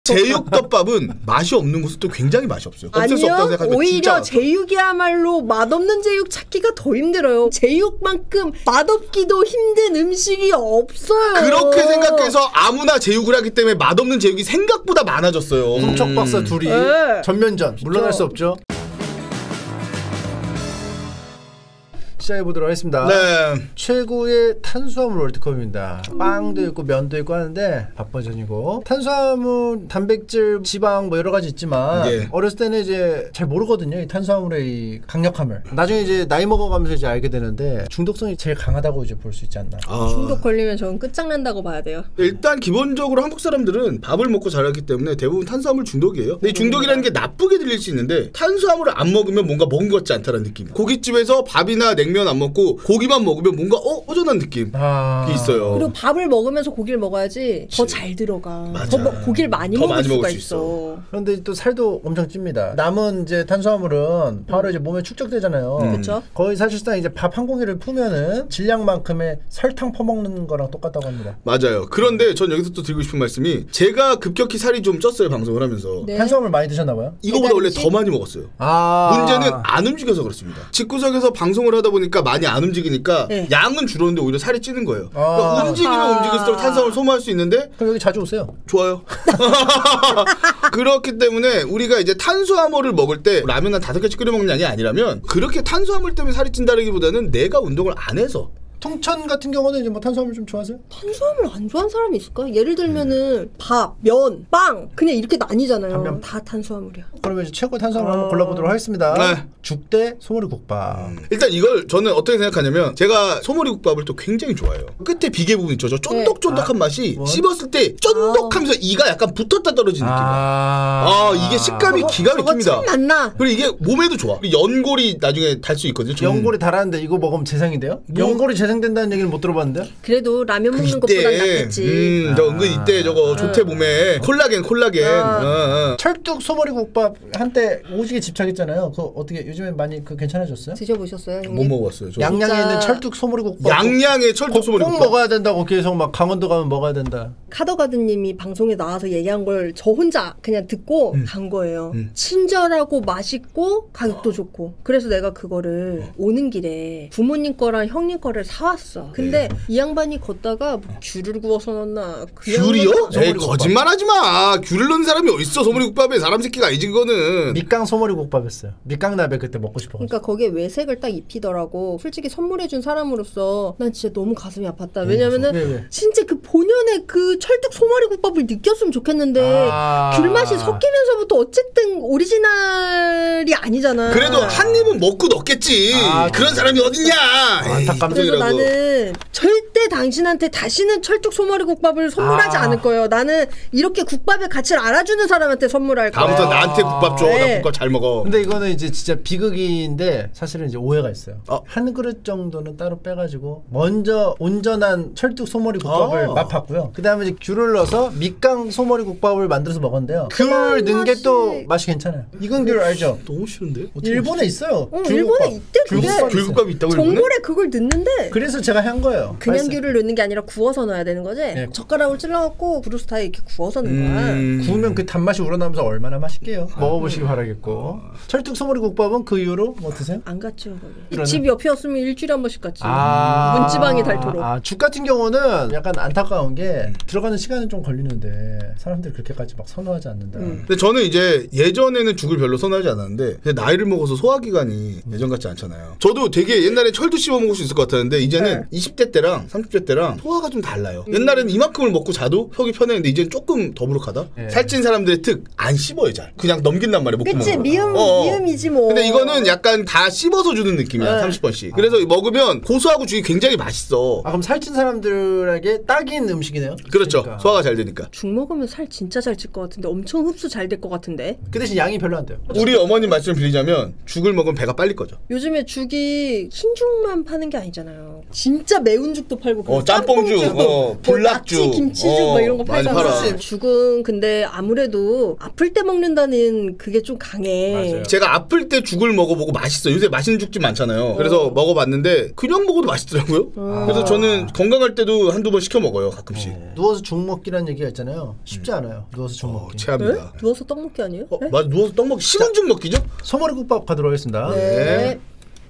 제육덮밥은 맛이 없는 곳은 또 굉장히 맛이 없어요. 없을 수 없다고 생각하면 오히려 제육이야말로 맛없는 제육 찾기가 더 힘들어요. 제육만큼 맛없기도 힘든 음식이 없어요. 그렇게 생각해서 아무나 제육을 하기 때문에 맛없는 제육이 생각보다 많아졌어요. 훔척박사 둘이 전면전 물러날 수 없죠. 시작해보도록 하겠습니다. 네. 최고의 탄수화물 월드컵입니다. 빵도 있고 면도 있고 하는데 밥 버전이고, 탄수화물, 단백질, 지방 뭐 여러 가지 있지만 어렸을 때는 이제 잘 모르거든요. 이 탄수화물의 이 강력함을. 나중에 이제 나이 먹어가면서 이제 알게 되는데 중독성이 제일 강하다고 이제 볼 수 있지 않나. 중독 걸리면 저는 끝장난다고 봐야 돼요. 일단 기본적으로 한국 사람들은 밥을 먹고 자랐기 때문에 대부분 탄수화물 중독이에요. 근데 이 중독이라는 게 나쁘게 들릴 수 있는데 탄수화물을 안 먹으면 뭔가 먹은 것 같지 않다는 느낌. 고깃집에서 밥이나 냉면 안 먹고 고기만 먹으면 뭔가 허전한 느낌이 있어요. 그리고 밥을 먹으면서 고기를 먹어야지 더 잘 들어가. 맞아. 더 고기를 많이 먹을 수가 있어. 그런데 또 살도 엄청 찝니다. 남은 이제 탄수화물은 바로 이제 몸에 축적되잖아요. 그렇죠. 거의 사실상 이제 밥 한 공기를 푸면은 질량만큼의 설탕 퍼먹는 거랑 똑같다고 합니다. 맞아요. 그런데 전 여기서 또 드리고 싶은 말씀이, 제가 급격히 살이 좀 쪘어요, 방송을 하면서. 네. 탄수화물 많이 드셨나 봐요? 이거보다 원래 더 많이 먹었어요. 문제는 안 움직여서 그렇습니다. 집구석에서 방송을 하다 보니까 많이 안 움직이니까 양은 줄었는데 오히려 살이 찌는 거예요. 그러니까 움직이면 움직일수록 탄수화물 소모할 수 있는데. 그럼 여기 자주 오세요. 좋아요. 그렇기 때문에 우리가 이제 탄수화물을 먹을 때 라면 한 5개씩 끓여 먹는 양이 아니라면, 그렇게 탄수화물 때문에 살이 찐다기보다는 내가 운동을 안 해서. 통천 같은 경우는 이제 뭐 탄수화물 좀 좋아하세요? 탄수화물 안 좋아하는 사람이 있을까? 예를 들면은 밥, 면, 빵 그냥 이렇게 나뉘잖아요. 다 탄수화물이야. 그러면 이제 최고 탄수화물 한번 골라보도록 하겠습니다. 네. 죽대 소머리국밥. 일단 이걸 저는 어떻게 생각하냐면, 제가 소머리국밥을 또 굉장히 좋아해요. 끝에 비계 부분 있죠. 저 쫀득쫀득한 맛이 씹었을 때 쫀득하면서 이가 약간 붙었다 떨어지는 느낌. 이게 식감이 기가 막힙니다. 맞나? 그리고 이게 몸에도 좋아. 연골이 나중에 달 수 있거든요. 연골이 달았는데 이거 먹으면 재생인데요? 연골이 재생된다는 얘기는 못 들어봤는데요? 그래도 라면 먹는 것보단 낫겠지. 저 은근 이때 저거 좋대 몸에. 콜라겐. 철뚝 소머리국밥 한때 오지게 집착했잖아요. 그거 어떻게 요즘에 많이 괜찮아졌어요? 드셔보셨어요? 못 먹어봤어요. 양양에 있는 철뚝 소머리국밥. 양양의 철뚝 소머리국밥 꼭 먹어야 된다고 계속 막 강원도 가면 먹어야 된다. 카더가드님이 방송에 나와서 얘기한 걸 저 혼자 그냥 듣고 간 거예요. 친절하고 맛있고 가격도 좋고. 그래서 내가 그거를 오는 길에 부모님 거랑 형님 거를 사왔어. 근데 이 양반이 걷다가 뭐 귤을 구워서 넣었나? 귤이요? 에이, 거짓말하지 마. 귤을 넣는 사람이 어딨어. 소머리국밥에 사람 새끼가 아니지 그거는. 밑강 소머리국밥이었어요. 밑강나베 그때 먹고 싶어. 그러니까 거기에 외색을 딱 입히더라고. 솔직히 선물해준 사람으로서 난 진짜 너무 가슴이 아팠다. 왜냐면은 진짜 그 본연의 그 철뚝 소머리국밥을 느꼈으면 좋겠는데 귤 맛이 섞이면서부터 어쨌든 오리지널이 아니잖아. 그래도 한 입은 먹고 넣겠지. 그런 사람이 어딨냐. 그래서 나는 절대 당신한테 다시는 철뚝 소머리국밥을 선물하지 않을 거예요. 나는 이렇게 국밥의 가치를 알아주는 사람한테 선물할 거야. 다음부터 나한테 국밥 줘. 나 국밥 잘 먹어. 근데 이거는 이제 진짜 비극인데 사실은 이제 오해가 있어요. 한 그릇 정도는 따로 빼가지고 먼저 온전한 철뚝 소머리국밥을 맛봤고요. 그 다음에 이제 귤을 넣어서 밑강 소머리국밥을 만들어서 먹었는데요. 귤 넣은 게 또 맛이 괜찮아요. 익은 귤 알죠? 너무 싫은데? 일본에 있어요. 일본에 있대. 귤국밥이 있다고. 전골에 그걸 넣는데. 그래서 제가 한 거예요. 그냥 귤을 넣는 게 아니라 구워서 넣어야 되는 거지? 젓가락을 찔러갖고 브루스타에 이렇게 구워서 넣는 거야. 구우면 그 단맛이 우러나면서 얼마나 맛있게요. 먹어보시기 바라겠고. 철뚝 소머리국밥은 그 이후로 뭐 드세요? 안 갔죠 거기. 집 옆이었으면 일주일에 한 번씩 갔지. 문지방이 닳도록. 죽 같은 경우는 약간 안타까운 게 들어가는 시간은 좀 걸리는데 사람들이 그렇게까지 막 선호하지 않는다. 근데 저는 이제 예전에는 죽을 별로 선호하지 않았는데 나이를 먹어서 소화기관이 예전 같지 않잖아요. 저도 되게 옛날에 철도 씹어 먹을 수 있을 것 같았는데 이제는 20대 때랑 30대 때랑 소화가 좀 달라요. 옛날에는 이만큼을 먹고 자도 속이 편했는데 이제는 조금 더부룩하다. 살찐 사람들의 특, 안 씹어요 잘. 그냥 넘긴단 말이야. 그치, 미음이지 뭐. 근데 이거는 약간 다 씹어서 주는 느낌이야. 30번씩. 그래서 먹으면 고소하고 죽이 굉장히 맛있어. 그럼 살찐 사람들에게 딱인 음식이네요. 그렇죠. 그러니까. 소화가 잘 되니까. 죽 먹으면 살 진짜 잘 찔 것 같은데 엄청 흡수 잘 될 것 같은데. 그 대신 양이 별로 안 돼요. 우리 어머님 말씀 빌리자면 죽을 먹으면 배가 빨리 꺼져. 요즘에 죽이 흰죽만 파는 게 아니잖아요. 팔더라고. 진짜 매운 죽도 팔고 짬뽕죽, 불락죽, 낙지 김치죽 뭐 이런 거 많이 팔잖아. 팔아. 죽은 근데 아무래도 아플 때 먹는다는 그게 좀 강해. 맞아요. 제가 아플 때 죽을 먹어보고 맛있어요. 요새 맛있는 죽집 많잖아요. 그래서 먹어봤는데 그냥 먹어도 맛있더라고요. 그래서 저는 건강할 때도 한두 번 시켜 먹어요. 가끔씩. 누워서 죽 먹기라는 얘기가 있잖아요. 쉽지 않아요. 누워서 죽 먹기. 체합니다. 네? 누워서 떡 먹기 아니에요? 네? 맞아. 누워서 떡 먹기. 식은 죽 먹기죠? 소머리국밥 가도록 하겠습니다. 네.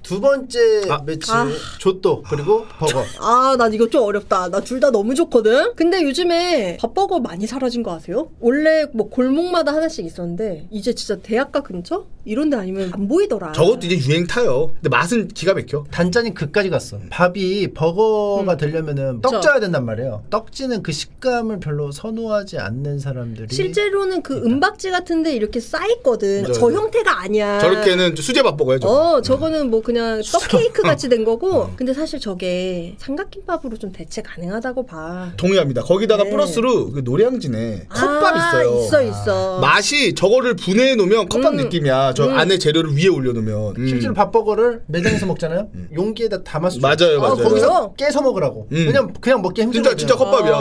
두 번째 매치 조또 그리고 버거. 난 이거 좀 어렵다. 나 둘 다 너무 좋거든. 근데 요즘에 밥버거 많이 사라진 거 아세요? 원래 뭐 골목마다 하나씩 있었는데 이제 진짜 대학가 근처 이런 데 아니면 안 보이더라. 저것도 이제 유행 타요. 근데 맛은 기가 막혀. 단짠이 그까지 갔어. 밥이 버거가 되려면은 떡져야 된단 말이에요. 떡지는 그 식감을 별로 선호하지 않는 사람들이 실제로는 그 은박지 같은데 이렇게 쌓였거든. 맞아, 저 맞아. 형태가 아니야. 저렇게는 수제 밥버거야. 저거는 뭐 그냥 떡 케이크 같이 된 거고. 근데 사실 저게 삼각김밥으로 좀 대체 가능하다고 봐. 동의합니다. 거기다가 네. 플러스로 그 노량진에 컵밥 있어요. 있어. 맛이 저거를 분해해 놓으면 컵밥 느낌이야. 저 안에 재료를 위에 올려놓으면. 실제로 밥버거를 매장에서 먹잖아요. 용기에다 담아서 맞아요. 거기서 깨서 먹으라고. 왜냐면 그냥 먹기 힘들거든요. 진짜 컵밥이야.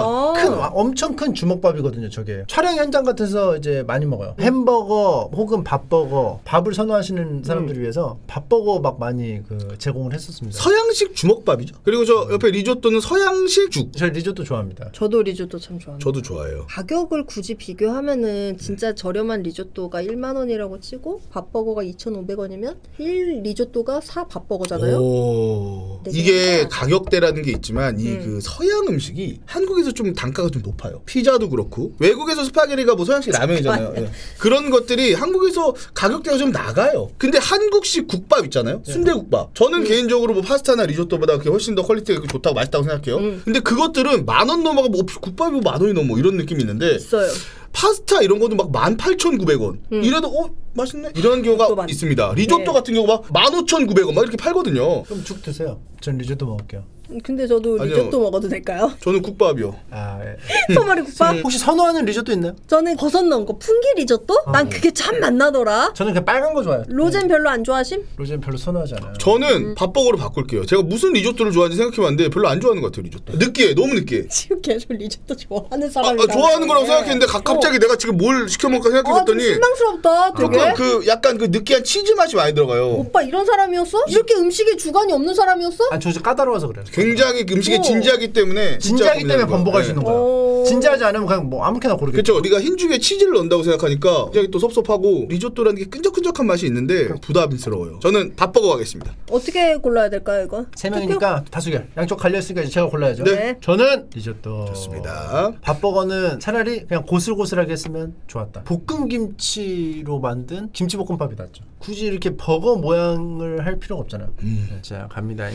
엄청 큰 주먹밥이거든요. 저게 촬영 현장 같아서 이제 많이 먹어요. 햄버거 혹은 밥버거, 밥을 선호하시는 사람들을 위해서 밥버거 막 많이 그 제공을 했었습니다. 서양식 주먹밥이죠. 그리고 저 옆에 리조또는 서양식 죽. 저 리조또 좋아합니다. 저도 리조또 참 좋아합니다. 저도 좋아해요. 가격을 굳이 비교하면은 진짜 저렴한 리조또가 1만 원이라고 치고 밥버거가 2,500원이면 1 리조또가 4 밥버거잖아요. 오. 이게 가격대라는 게 있지만 이 그 서양 음식이 한국에서 좀 단가가 좀 높아요. 피자도 그렇고 외국에서 스파게티가 뭐 서양식 라면이잖아요. 예. 그런 것들이 한국에서 가격대가 좀 나가요. 근데 한국식 국밥 있잖아요. 순대국밥. 저는 개인적으로 뭐 파스타나 리조또보다 그게 훨씬 더 퀄리티가 좋다고 맛있다고 생각해요. 근데 그것들은 10,000원 넘어가 뭐 국밥이 뭐 10,000원이 넘어 이런 느낌이 있는데 있어요. 파스타 이런 것도 막 18,900원. 이래도 맛있네? 이런 경우가 있습니다. 리조또 같은 경우가 15,900원 막 이렇게 팔거든요. 그럼 죽 드세요. 전 리조또 먹을게요. 근데 저도 아니요. 리조또 먹어도 될까요? 저는 국밥이요. 소머리 국밥? 혹시 선호하는 리조또 있나요? 저는 버섯 넣은 거 풍기 리조또? 난 그게 참 맛나더라. 저는 그냥 빨간 거 좋아해요. 로젠 별로 안 좋아하심? 로제는 별로 선호하지 않아요. 저는 밥버거로 바꿀게요. 제가 무슨 리조또를 좋아하는지 생각해봤는데 별로 안 좋아하는 것 같아요. 리조또. 느끼해. 너무 느끼해. 지금 계속 리조또 좋아하는 사람이 좋아하는 거라고 생각했는데 갑자기 내가 지금 뭘 시켜먹을까 좀 생각해봤더니 실망스럽다 되게. 그 약간 그 느끼한 치즈 맛이 많이 들어가요. 오빠 이런 사람이었어? 이렇게 음식에 주관이 없는 사람이었어? 아니 저 진짜 까다로워서 그래요. 굉장히 음식에 진지하기 때문에 진지하기 때문에 번복할 수 있는 거야. 진지하지 않으면 그냥 뭐 아무렇게나 고르겠죠. 그렇죠. 우리가 흰죽에 치즈를 넣는다고 생각하니까 굉장히 또 섭섭하고 리조또라는 게 끈적끈적한 맛이 있는데 부담스러워요. 저는 밥버거 가겠습니다. 어떻게 골라야 될까요 이거? 세 명이니까 다수결. 양쪽 갈렸으니까 이제 제가 골라야죠. 네. 저는 리조또. 좋습니다. 밥버거는 차라리 그냥 고슬고슬하게 했으면 좋았다. 볶음 김치로 만든 김치볶음밥이 낫죠. 굳이 이렇게 버거 모양을 할 필요가 없잖아요. 자 갑니다.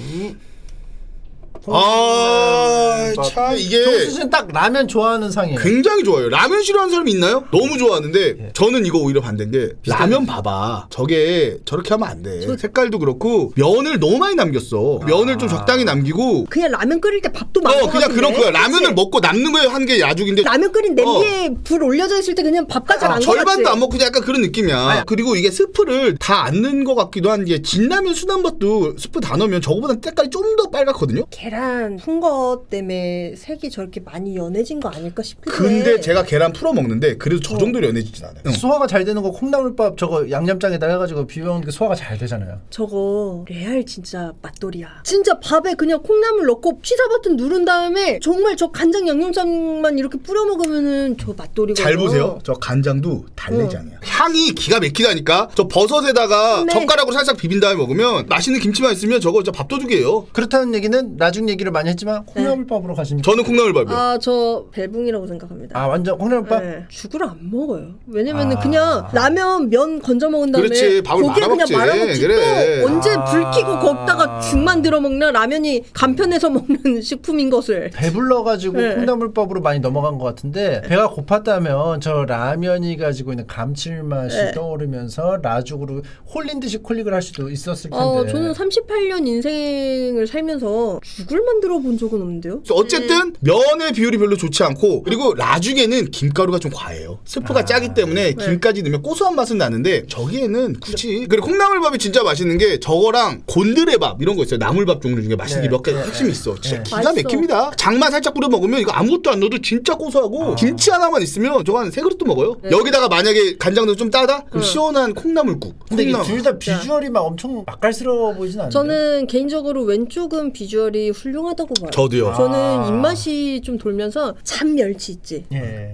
참 이게 정수씨는 딱 라면 좋아하는 상이에요. 굉장히 좋아요. 라면 싫어하는 사람이 있나요? 너무 좋아하는데 저는 이거 오히려 반대인 게 라면 봐봐. 저게 저렇게 하면 안 돼. 색깔도 그렇고 면을 너무 많이 남겼어. 면을 좀 적당히 남기고 그냥 라면 끓일 때 밥도 많고 그냥 그런 거야. 라면을 먹고 남는 거에 한 게 야죽인데 라면 끓인 냄비에 불 올려져 있을 때 그냥 밥까지 안 절반도 안 먹고 그냥 약간 그런 느낌이야. 그리고 이게 스프를 다 안 넣은 것 같기도 한 게 진라면 순한밥도 스프 다 넣으면 저거보다 색깔이 좀 더 빨갛거든요. 계란 푼 거 때문에 색이 저렇게 많이 연해진 거 아닐까 싶은데. 근데 제가 계란 풀어 먹는데 그래도 저 정도로 연해지진 않아요. 소화가 잘 되는 거 콩나물밥 저거 양념장에다 해가지고 비벼 먹는 게 소화가 잘 되잖아요. 저거 레알 진짜 맛돌이야. 진짜 밥에 그냥 콩나물 넣고 취사 버튼 누른 다음에 정말 저 간장 양념장만 이렇게 뿌려 먹으면은 저 맛돌이거든요. 잘 보세요. 저 간장도 달래장이야. 향이 기가 막히다니까. 저 버섯에다가 젓가락으로 살짝 비빈 다음에 먹으면 맛있는 김치만 있으면 저거 진짜 밥도둑이에요. 그렇다는 얘기는 나중 얘기를 많이 했지만 콩나물밥으로 가십니까? 저는 콩나물밥이요. 저 벨붕이라고 생각합니다. 완전 콩나물밥? 네. 죽을 안 먹어요. 왜냐면은 그냥 라면 면 건져 먹은 다음에 그렇지, 밥을 고기에 말아먹지. 그냥 말아먹지. 그래. 또 언제 불 켜고 거기다가 죽만 들어 먹나. 라면이 간편해서 먹는 식품인 것을. 배불러가지고 콩나물밥으로 많이 넘어간 것 같은데 배가 고팠다면 저 라면이 가지고 있는 감칠맛이 떠오르면서 라죽으로 홀린 듯이 콜릭을 할 수도 있었을 텐데. 저는 38년 인생을 살면서 죽을 만들어 본 적은 없는데요. 어쨌든 면의 비율이 별로 좋지 않고 그리고 라죽에는 김가루가 좀 과해요. 스프가 짜기 때문에 김까지 넣으면 고소한 맛은 나는데 저기에는 굳이 그리고 콩나물밥이 진짜 맛있는 게 저거랑 곤드레밥 이런 거 있어요. 나물밥 종류 중에 맛있는 게 몇 가지 핵심이 있어. 진짜 기가 막힙니다. 장만 살짝 뿌려 먹으면 이거 아무것도 안 넣어도 진짜 고소하고 김치 하나만 있으면 저거 한 3그릇도 먹어요. 여기다가 만약에 간장 넣어서 좀 따다? 그럼 시원한 콩나물국. 근데 이게 둘 다 비주얼이 막 엄청 맛깔스러워 보이진 않아요. 저는 개인적으로 왼쪽은 비주얼이 훌륭하다고 봐요. 저도요. 저는 입맛이 좀 돌면서 참멸치 있지.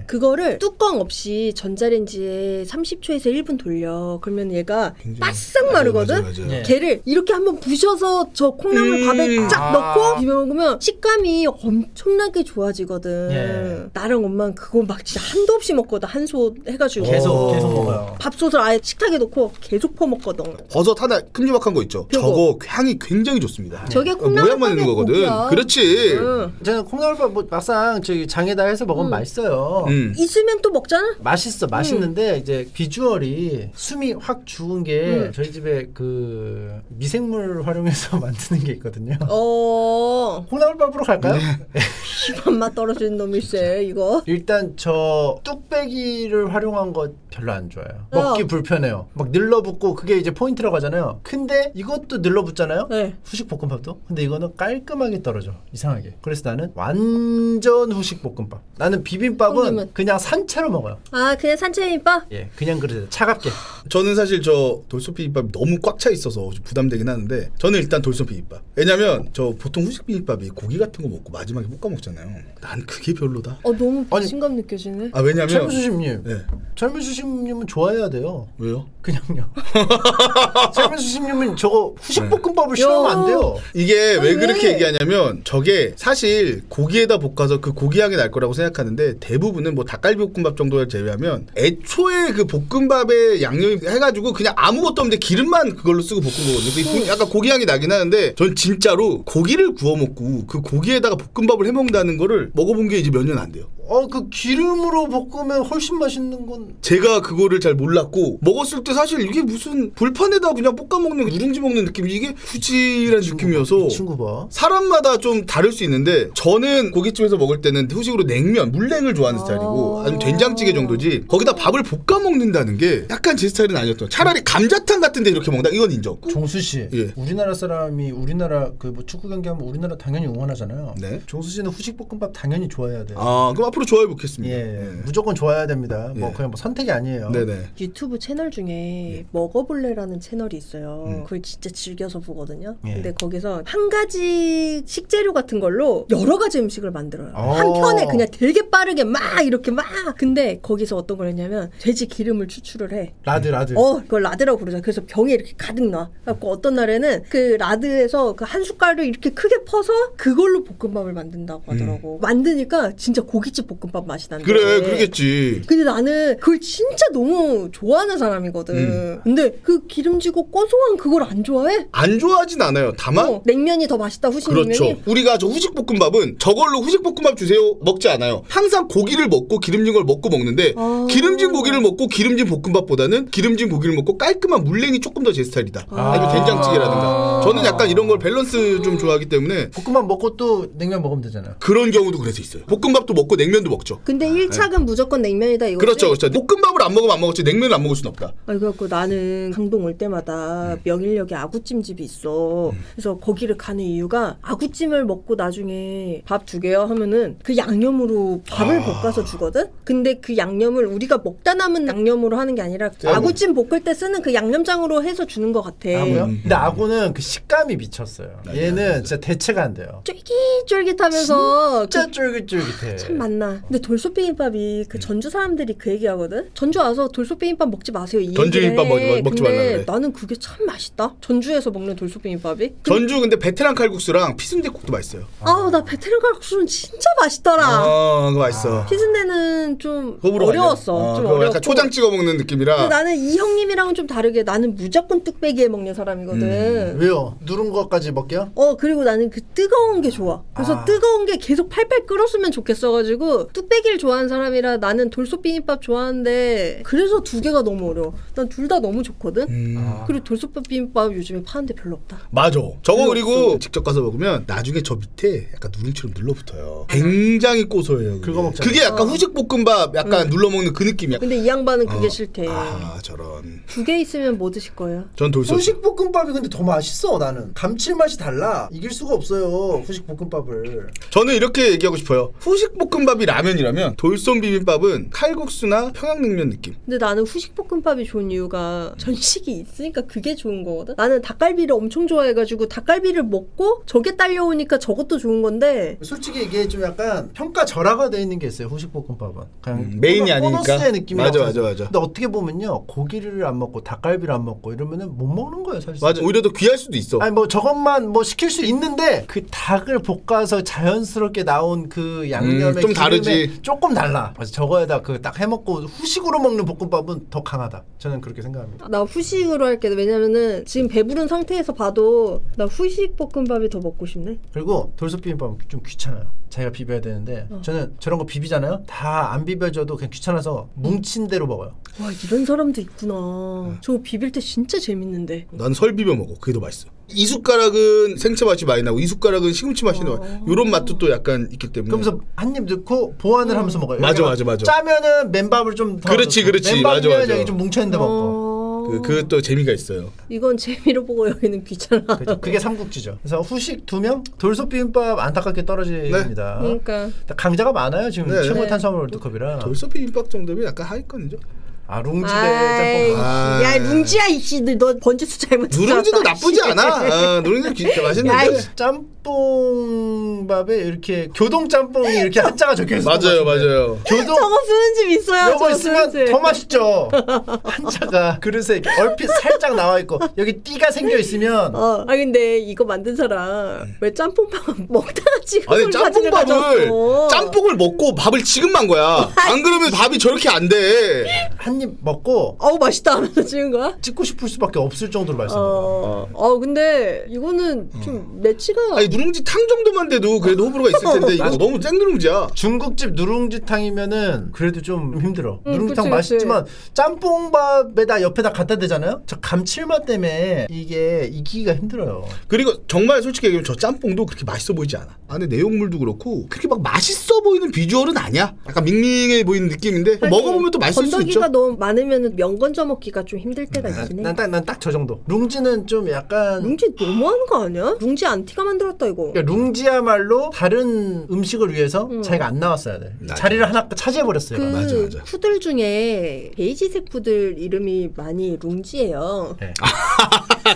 그거를 뚜껑 없이 전자레인지에 30초에서 1분 돌려. 그러면 얘가 바싹 마르거든. 맞아. 걔를 이렇게 한번 부셔서 저 콩나물 밥에 쫙 넣고 비벼 먹으면 식감이 엄청나게 좋아지거든. 나랑 엄마는 그거 막 진짜 한도 없이 먹거든. 한솥 해가지고 계속 먹어요. 밥솥을 아예 식탁에 놓고 계속 퍼먹거든. 버섯 하나 큼지막한 거 있죠. 저거 향이 굉장히 좋습니다. 저게 모양만 있는 거거든. 고기야. 그렇지. 저는 콩나물밥 뭐 막상 저기 장에다 해서 먹으면 맛있어요. 있으면 또 먹잖아. 맛있는데 이제 비주얼이 숨이 확 죽은 게 저희 집에 그 미생물 활용해서 만드는 게 있거든요. 콩나물밥으로 갈까요? 맛 떨어지는 놈일세 이거. 일단 저 뚝배기를 활용한 거 별로 안 좋아요. 먹기 불편해요. 막 늘러붙고 그게 이제 포인트라고 하잖아요. 근데 이것도 늘러붙잖아요. 후식 볶음밥도. 근데 이거는 깔끔하게 떨어져. 이상하게. 그래서 나는 완전 후식 볶음밥. 나는 비빔밥은 그냥 산채로 먹어요. 그냥 산채 비빔밥? 예, 그냥 그래요. 차갑게. 저는 사실 저 돌솥 비빔밥이 너무 꽉 차 있어서 좀 부담되긴 하는데 저는 일단 돌솥 비빔밥. 왜냐면 저 보통 후식 비빔밥이 고기 같은 거 먹고 마지막에 볶아 먹잖아요. 난 그게 별로다. 너무 배신감 느껴지네. 왜냐면 젊은수심님. 젊은수심님은 좋아해야 돼요. 왜요? 그냥요. 젊은수심님은 저거 후식 볶음밥을 싫어하면 안 돼요. 이게 왜 그렇게 얘기하냐면 저게 사실 고기에다 볶아서 그 고기 향이 날 거라고 생각하는데 대부분은 뭐 닭갈비 볶음밥 정도를 제외하면 애초에 그 볶음밥에 양념이 해가지고 그냥 아무것도 없는데 기름만 그걸로 쓰고 볶은 거거든요. 약간 고기 향이 나긴 하는데 전 진짜로 고기를 구워 먹고 그 고기에다가 볶음밥을 해 먹는다는 거를 먹어본 게 이제 몇 년 안 돼요. 그 기름으로 볶으면 훨씬 맛있는 건 제가 그거를 잘 몰랐고 먹었을 때 사실 이게 무슨 불판에다 그냥 볶아 먹는 누룽지 먹는 느낌 이게 후질한 느낌이어서 친구 봐. 사람마다 좀 다를 수 있는데 저는 고깃집에서 먹을 때는 후식으로 냉면, 물냉을 좋아하는 스타일이고 아니면 된장찌개 정도지 거기다 밥을 볶아 먹는다는 게 약간 제 스타일은 아니었던. 차라리 감자탕 같은 데 이렇게 먹는다 이건 인정. 종수 씨, 우리나라 사람이 우리나라 그 뭐 축구 경기 하면 우리나라 당연히 응원하잖아요. 종수 씨는 후식 볶음밥 당연히 좋아해야 돼요. 그럼 앞으로 좋아해 보겠습니다. 무조건 좋아해야 됩니다. 뭐 그냥 뭐 선택이 아니에요. 네네. 유튜브 채널 중에 먹어볼래라는 채널이 있어요. 그걸 진짜 즐겨서 보거든요. 근데 거기서 한 가지 식재료 같은 걸로 여러 가지 음식을 만들어요. 한 편에 그냥 되게 빠르게 막 이렇게 막. 근데 거기서 어떤 걸 했냐면 돼지 기름을 추출을 해. 라드. 그걸 라드라고 그러잖아. 그래서 병에 이렇게 가득 놔. 그래갖고 어떤 날에는 그 라드에서 그 한 숟갈을 이렇게 크게 퍼서 그걸로 볶음밥을 만든다고 하더라고. 만드니까 진짜 고깃집 볶음밥 맛이 난대. 그래, 그러겠지. 근데 나는 그걸 진짜 너무 좋아하는 사람이거든. 근데 그 기름지고 고소한 그걸 안 좋아해? 안 좋아하진 않아요. 다만 냉면이 더 맛있다, 후식냉면이? 그렇죠. 우리가 저 후식볶음밥은 저걸로 후식볶음밥 주세요 먹지 않아요. 항상 고기를 먹고 기름진 걸 먹고 먹는데 기름진 고기를 먹고 기름진 볶음밥보다는 기름진 고기를 먹고 깔끔한 물냉이 조금 더 제 스타일이다. 아니면 된장찌개라든가. 저는 약간 이런 걸 밸런스 좀 좋아하기 때문에 볶음밥 먹고 또 냉면 먹으면 되잖아요. 그런 경우도 그래서 있어요. 볶음밥도 먹고 냉면도 먹죠. 근데 1착은 무조건 냉면이다 이거지? 그렇죠. 볶음밥을 안 먹으면 안 먹었지 냉면을 안 먹을 순 없다. 그래갖고 나는 강동 올 때마다 명일역에 아구찜집이 있어. 그래서 거기를 가는 이유가 아구찜을 먹고 나중에 밥 2개요 하면은 그 양념으로 밥을 볶아서 주거든? 근데 그 양념을 우리가 먹다 남은 양념으로 하는 게 아니라 아구찜 볶을 때 쓰는 그 양념장으로 해서 주는 것 같아. 아구요? 근데 아구는 그 식감이 미쳤어요. 얘는 진짜 대체가 안 돼요. 쫄깃쫄깃하면서 진짜 쫄깃쫄깃해. 참 맛나. 근데 돌솥 비빔밥이 그 전주 사람들이 그 얘기하거든. 전주 와서 돌솥 비빔밥 먹지 마세요. 이 전주 비빔밥 먹지 말라 그래. 나는 그게 참 맛있다. 전주에서 먹는 돌솥 비빔밥이. 전주 근데 베테랑 칼국수랑 피순대국도 맛있어요. 나 베테랑 칼국수는 진짜 맛있더라. 그거 맛있어. 피순대는 좀 어려웠어. 좀 어렵고. 약간 초장 찍어 먹는 느낌이라. 근데 나는 이 형님이랑은 좀 다르게 나는 무조건 뚝배기에 먹는 사람이거든. 왜요? 누른 것까지 먹게요? 그리고 나는 그 뜨거운 게 좋아. 그래서 뜨거운 게 계속 팔팔 끓었으면 좋겠어가지고 그리고 뚝배기를 좋아하는 사람이라 나는 돌솥 비빔밥 좋아하는데 그래서 두 개가 너무 어려워. 난 둘 다 너무 좋거든. 그리고 돌솥 비빔밥 요즘에 파는데 별로 없다. 맞아. 저거 그리고 없어. 직접 가서 먹으면 나중에 저 밑에 약간 누룽지처럼 눌러붙어요. 굉장히 고소해요. 그게. 그거 먹잖아. 그게 약간 후식 볶음밥 약간 눌러 먹는 그 느낌이야. 근데 이 양반은 그게 싫대. 아 저런. 두 개 있으면 뭐 드실 거예요? 전 돌솥. 후식볶음밥이 근데 더 맛있어. 나는 감칠맛이 달라. 이길 수가 없어요. 후식볶음밥을. 저는 이렇게 얘기하고 싶어요. 후식 볶음밥이 라면이라면 돌솥 비빔밥은 칼국수나 평양냉면 느낌. 근데 나는 후식볶음밥이 좋은 이유가 전식이 있으니까 그게 좋은 거거든. 나는 닭갈비를 엄청 좋아해가지고 닭갈비를 먹고 저게 딸려오니까 저것도 좋은 건데 솔직히 이게 좀 약간 평가절하가 돼 있는 게 있어요. 후식볶음밥은 그냥 메인이 아니니까. 보너스의 느낌이 맞아, 없어서. 맞아. 근데 어떻게 보면요, 고기를 안 먹고 닭갈비를 안 먹고 이러면은 못 먹는 거예요, 사실. 맞아. 오히려 더 귀할 수도 있어. 아니 뭐 저것만 뭐 시킬 수 있는데 그 닭을 볶아서 자연스럽게 나온 그 양념의 좀 기름에 다르지. 조금 달라. 그래서 저거에다 그 딱 해먹고 후식으로 먹는 볶음밥은 더 강하다. 저는 그렇게 생각합니다. 나 후식으로 할게. 왜냐면은 지금 배부른 상태에서 봐도 나 후식 볶음밥이 더 먹고 싶네. 그리고 돌솥 비빔밥은 좀 귀찮아요. 자기가 비벼야 되는데 저는 저런 거 비비잖아요. 다 안 비벼줘도 그냥 귀찮아서 뭉친 대로 먹어요. 와 이런 사람도 있구나. 저거 비빌 때 진짜 재밌는데. 난 설 비벼 먹어. 그게 더 맛있어. 이 숟가락은 생채 맛이 많이 나고 이 숟가락은 시금치 맛이 나. 이런 맛도 또 약간 있기 때문에. 그러면서 한 입 넣고 보완을 하면서 먹어요. 맞아, 여기가 맞아. 짜면은 맨밥을 좀 더 그렇지, 넣고, 그렇지. 맨밥이면 맞아, 맞아. 여기 좀 뭉쳐있는데 먹고. 그 또 재미가 있어요. 이건 재미로 보고 여기는 귀찮아. 그죠? 그게 삼국지죠. 그래서 후식 2명, 돌솥 비빔밥 안타깝게 떨어집니다. 그러니까 강자가 많아요 지금. 네. 최고의 네. 탄수화물 월드컵이라. 돌솥 비빔밥 정도면 약간 하위권이죠. 아 룽지대 아이, 짬뽕. 야 룽지야 이씨 너 번지수 잘못 누룽지도 들었다, 나쁘지 씨. 않아. 누룽지 진짜 야, 맛있는데. 이씨. 짬뽕밥에 이렇게 교동 짬뽕이 이렇게 한자가 적혀 있어요. 맞아요, 맞아요. 교동 저거 쓰는 집 있어요. 요거 저거 있으면 쓰는 집. 더 맛있죠. 한자가 그릇에 이렇게 얼핏 살짝 나와 있고 여기 띠가 생겨 있으면 아 근데 이거 만든 사람 왜 짬뽕밥 먹다가 지금 아니 짬뽕을 먹고 밥을 지금 만 거야. 안 그러면 밥이 저렇게 안 돼. 한 입 먹고 어우 맛있다 하면서 찍은 거야? 찍고 싶을 수밖에 없을 정도로 맛있습니다. 근데 이거는 좀 매치가 아니 누룽지 탕 정도만 돼도 그래도 호불호가 있을 텐데 이거 너무 생누룽지야. 중국집 누룽지탕이면은 그래도 좀 힘들어. 누룽지탕 그치, 맛있지만 짬뽕밥에다 옆에다 갖다 대잖아요. 저 감칠맛 때문에 이게 이기기가 힘들어요. 그리고 정말 솔직히 얘기하면 저 짬뽕도 그렇게 맛있어 보이지 않아. 안에 내용물도 그렇고 그렇게 막 맛있어 보이는 비주얼은 아니야. 약간 밍밍해 보이는 느낌인데 먹어보면 또 맛있을 수 있죠. 건더기가 너무 많으면 면 건져 먹기가 좀 힘들 때가 있긴 해. 난 딱 저 정도. 룽지는 좀 약간 룽지 너무하는 거 아니야? 룽지 안티가 만들었다 이거. 그러니까 룽지야말로 다른 음식을 위해서 자기가 안 나왔어야 돼. 자리를 하나 차지해 버렸어요. 그 맞아. 푸들 중에 베이지색 푸들 이름이 많이 룽지예요. 네.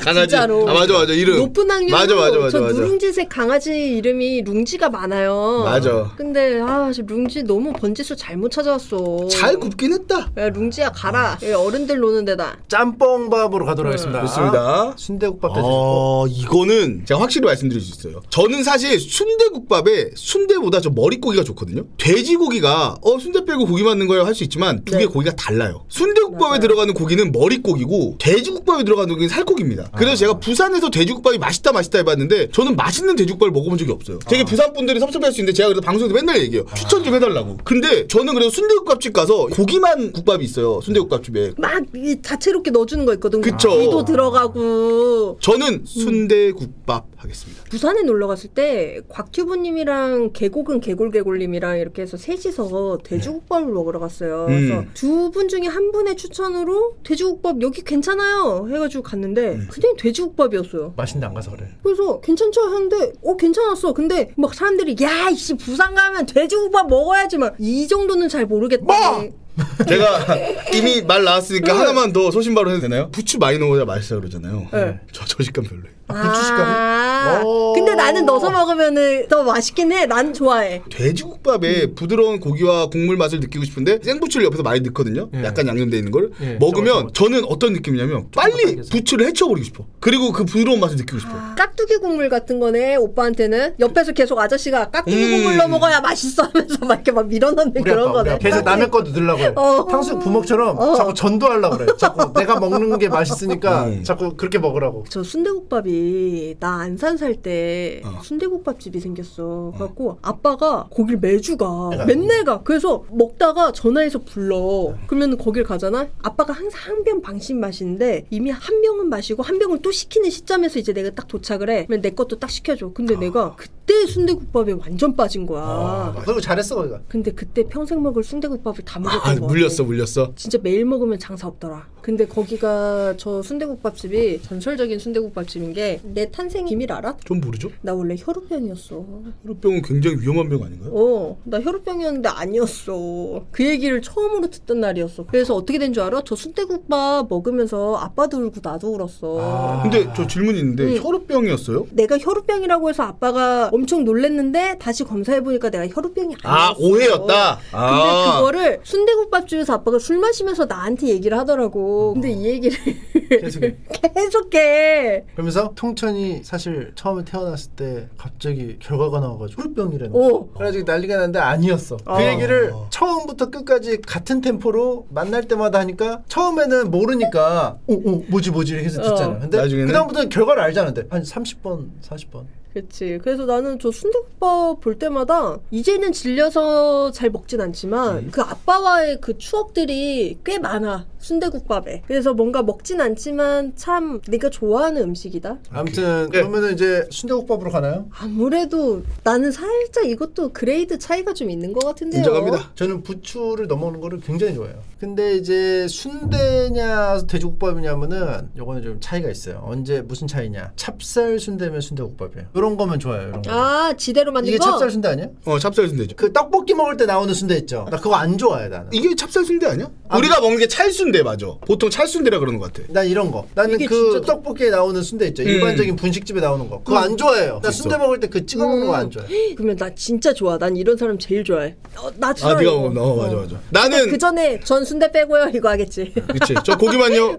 강아지. 진짜로. 아 맞아 이름. 높은 학년 맞아. 저 누룽지색 강아지 이름이 룽지가 많아요. 맞아. 근데 지금 룽지 너무 번지수 잘못 찾아왔어. 잘 굽긴 했다. 야 룽지야 가라. 여기 어른들 노는 데다. 짬뽕밥으로 가도록 하겠습니다. 좋습니다. 순대국밥 대주고. 이거는 제가 확실히 말씀드릴 수 있어요. 저는 사실 순대국밥에 순대보다 저 머릿고기가 좋거든요. 돼지고기가 순대 빼고 고기 맞는 거야 할 수 있지만 두 개 고기가 달라요. 순대국밥에 맞아요. 들어가는 고기는 머릿고기고 돼지국밥에 들어가는 고기는 살코기입니다. 그래서 제가 부산에서 돼지국밥이 맛있다 해봤는데 저는 맛있는 돼지국밥을 먹어본 적이 없어요. 되게 부산 분들이 섭섭할 수 있는데 제가 그래도 방송에서 맨날 얘기해요. 추천 좀 해달라고. 근데 저는 그래도 순대국밥집 가서 고기만 국밥이 있어요. 순대국밥집에. 막 다채롭게 넣어주는 거 있거든. 그쵸. 고기도 들어가고. 저는 순대국밥 하겠습니다. 부산에 놀러 갔을 때 곽튜브님이랑 개골님이랑 이렇게 해서 셋이서 돼지국밥을 먹으러 갔어요. 그래서 두 분 중에 한 분의 추천으로 돼지국밥 여기 괜찮아요 해가지고 갔는데 그냥 돼지국밥이었어요. 맛있는데 안 가서 그래. 그래서 괜찮죠 하는데 괜찮았어. 근데 막 사람들이 야 이씨 부산 가면 돼지국밥 먹어야지 막 이 정도는 잘 모르겠다. 제가 이미 말 나왔으니까 하나만 더 소신발언 해도 되나요? 부추 많이 넣어야 맛있어 그러잖아요. 네. 저 식감 별로예요. 근데 나는 넣어서 먹으면은 더 맛있긴 해. 난 좋아해. 돼지국밥에 부드러운 고기와 국물 맛을 느끼고 싶은데 생부추를 옆에서 많이 넣거든요. 약간 양념되어 있는 걸 먹으면 저는 어떤 느낌이냐면 빨리 부추를 헤쳐버리고 싶어. 그리고 그 부드러운 맛을 느끼고 싶어. 깍두기 국물 같은 거네 오빠한테는. 옆에서 계속 아저씨가 깍두기 국물 넣어 먹어야 맛있어 하면서 막 이렇게 막 밀어넣는 그런 거네. 그래서 남의 것도 넣으려고 해. 탕수육 부먹처럼 자꾸 전도하려고 그래. 자꾸 내가 먹는 게 맛있으니까 자꾸 그렇게 먹으라고. 저 순대국밥이 여기 나 안산 살 때 순대국밥집이 생겼어. 그래갖고 아빠가 거길 매주 가. 맨날 가. 그래서 먹다가 전화해서 불러. 그러면 거길 가잖아. 아빠가 항상 한 병 방씩 마시는데 이미 한 병은 마시고 한 병을 또 시키는 시점에서 이제 내가 딱 도착을 해. 그러면 내 것도 딱 시켜줘. 근데 내가 그때 순대국밥에 완전 빠진 거야. 그리고 잘했어 거기가. 근데 그때 평생 먹을 순대국밥을 다 먹었던 거 같아. 물렸어. 진짜 매일 먹으면 장사 없더라. 근데 거기가 저 순대국밥집이 전설적인 순대국밥집인 게 내 탄생 비밀 알아? 좀 모르죠? 나 원래 혈우병이었어. 혈우병은 굉장히 위험한 병 아닌가요? 나 혈우병이었는데 아니었어. 그 얘기를 처음으로 듣던 날이었어. 그래서 어떻게 된 줄 알아? 저 순대국밥 먹으면서 아빠도 울고 나도 울었어. 근데 저 질문이 있는데 혈우병이었어요? 내가 혈우병이라고 해서 아빠가 엄청 놀랬는데 다시 검사해보니까 내가 혈우병이 아니었어. 오해였다? 근데 그거를 순대국밥집에서 아빠가 술 마시면서 나한테 얘기를 하더라고. 근데 이 얘기를 계속해. 그러면서 통천이 사실 처음에 태어났을 때 갑자기 결과가 나와가지고 혈병이라는 거. 그래가지고 난리가 났는데 아니었어. 그 얘기를 처음부터 끝까지 같은 템포로 만날 때마다 하니까 처음에는 모르니까 뭐지 이렇게 해서 듣잖아. 근데 나중에는? 그다음부터는 결과를 알잖아. 근데 한 30번 40번. 그치. 그래서 나는 저 순대국밥 볼 때마다 이제는 질려서 잘 먹진 않지만 그 아빠와의 그 추억들이 꽤 많아. 순대국밥에. 그래서 뭔가 먹진 않지만 참 내가 좋아하는 음식이다. 아무튼 그러면은 이제 순대국밥으로 가나요? 아무래도 나는 살짝 이것도 그레이드 차이가 좀 있는 것 같은데요. 인정합니다. 저는 부추를 넣어먹는 거를 굉장히 좋아해요. 근데 이제 순대냐 돼지국밥이냐면은 요거는 좀 차이가 있어요. 언제 무슨 차이냐? 찹쌀 순대면 순대국밥이에요. 이런 거면 좋아요. 이런 거. 지대로 만든 이게 거? 찹쌀 순대 아니야? 찹쌀 순대죠. 그 떡볶이 먹을 때 나오는 순대 있죠. 나 그거 안 좋아해 나는. 이게 찹쌀 순대 아니야? 우리가 먹는 게 찰순대 맞아. 보통 찰순대라 그러는 것 같아. 난 이런 거. 나는 그 떡볶이에 나오는 순대 있죠. 일반적인 분식집에 나오는 거. 그거 안 좋아해요. 나 순대 먹을 때 그 찍어 먹는 거 안 좋아해. 그러면 나 진짜 좋아. 난 이런 사람 제일 좋아해. 나 좋아. 네가 먹으면 맞아. 나는 그 전에 전 순대 빼고요. 이거 하겠지. 그치. 저 고기만요.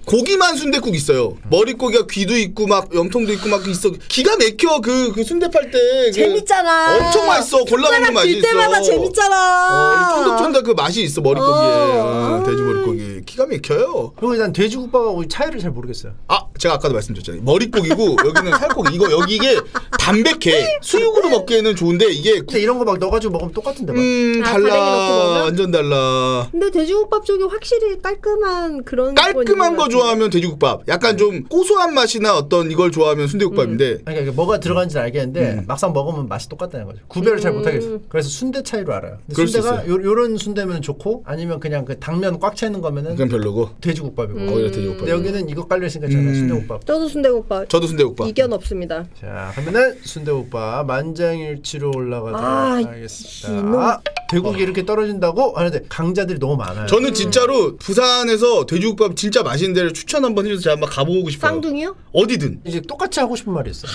고기만 순댓국 있어요. 머릿고기가 귀도 있고 막 염통도 있고 막 있어. 기가 막혀. 그 순대 팔 때 재밌잖아. 엄청 맛있어. 골라 먹는 맛이 있어. 때마다 재밌잖아. 쫀득쫀득 그 맛이 있어. 머릿고기에. 돼지 머릿고기. 기가 막혀요. 그리고 난 돼지국밥하고 차이를 잘 모르겠어요. 제가 아까도 말씀드렸잖아요. 머릿고기고 여기는 살코기. 여기 이게 담백해. 수육으로 먹기에는 좋은데 이게 근데 이런 거 막 넣어가지고 먹으면 똑같은데 막. 달라. 완전 달라. 근데 돼지국밥 쪽이 확실히 깔끔한 그런 깔끔한 거 좋아하면 돼지국밥. 약간 좀 고소한 맛이나 어떤 이걸 좋아하면 순대국밥인데. 그러니까 뭐가 들어간지는 알겠는데 막상 먹으면 맛이 똑같다는 거죠. 구별을 잘 못하겠어. 그래서 순대 차이로 알아요. 근데 순대가 요런 순대면 좋고 아니면 그냥 그 당면 꽉 차 있는 거면은 그건 별로고. 돼지국밥이고. 오히려 돼지국밥. 근데 여기는 이거 깔려 있으니까 저는 순대국밥. 저도 순대국밥. 저도 순대국밥. 이견 없습니다. 자, 그러면은 순대국밥 만장일치로 올라가도록 하겠습니다. 대국이 이렇게 떨어진다고? 근데 강자들이 너무 많아요. 저는 진짜로 부산에서 돼지국밥 진짜 맛있는 데를 추천 한번 해줘서 제가 한번 가보고 싶어요. 쌍둥이요? 어디든. 이제 똑같이 하고 싶은 말이 있어.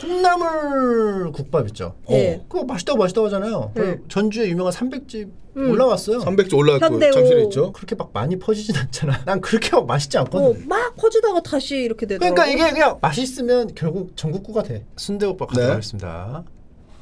콩나물 국밥 있죠. 네. 그거 맛있다고 하잖아요. 그 전주에 유명한 300집 올라왔어요. 300집 올라왔고 현대오. 잠실에 있죠. 그렇게 막 많이 퍼지진 않잖아. 난 그렇게 막 맛있지 않거든. 막 퍼지다가 다시 이렇게 되더라고. 그러니까 이게 그냥 맛있으면 결국 전국구가 돼. 순대국밥 가도록 하겠습니다.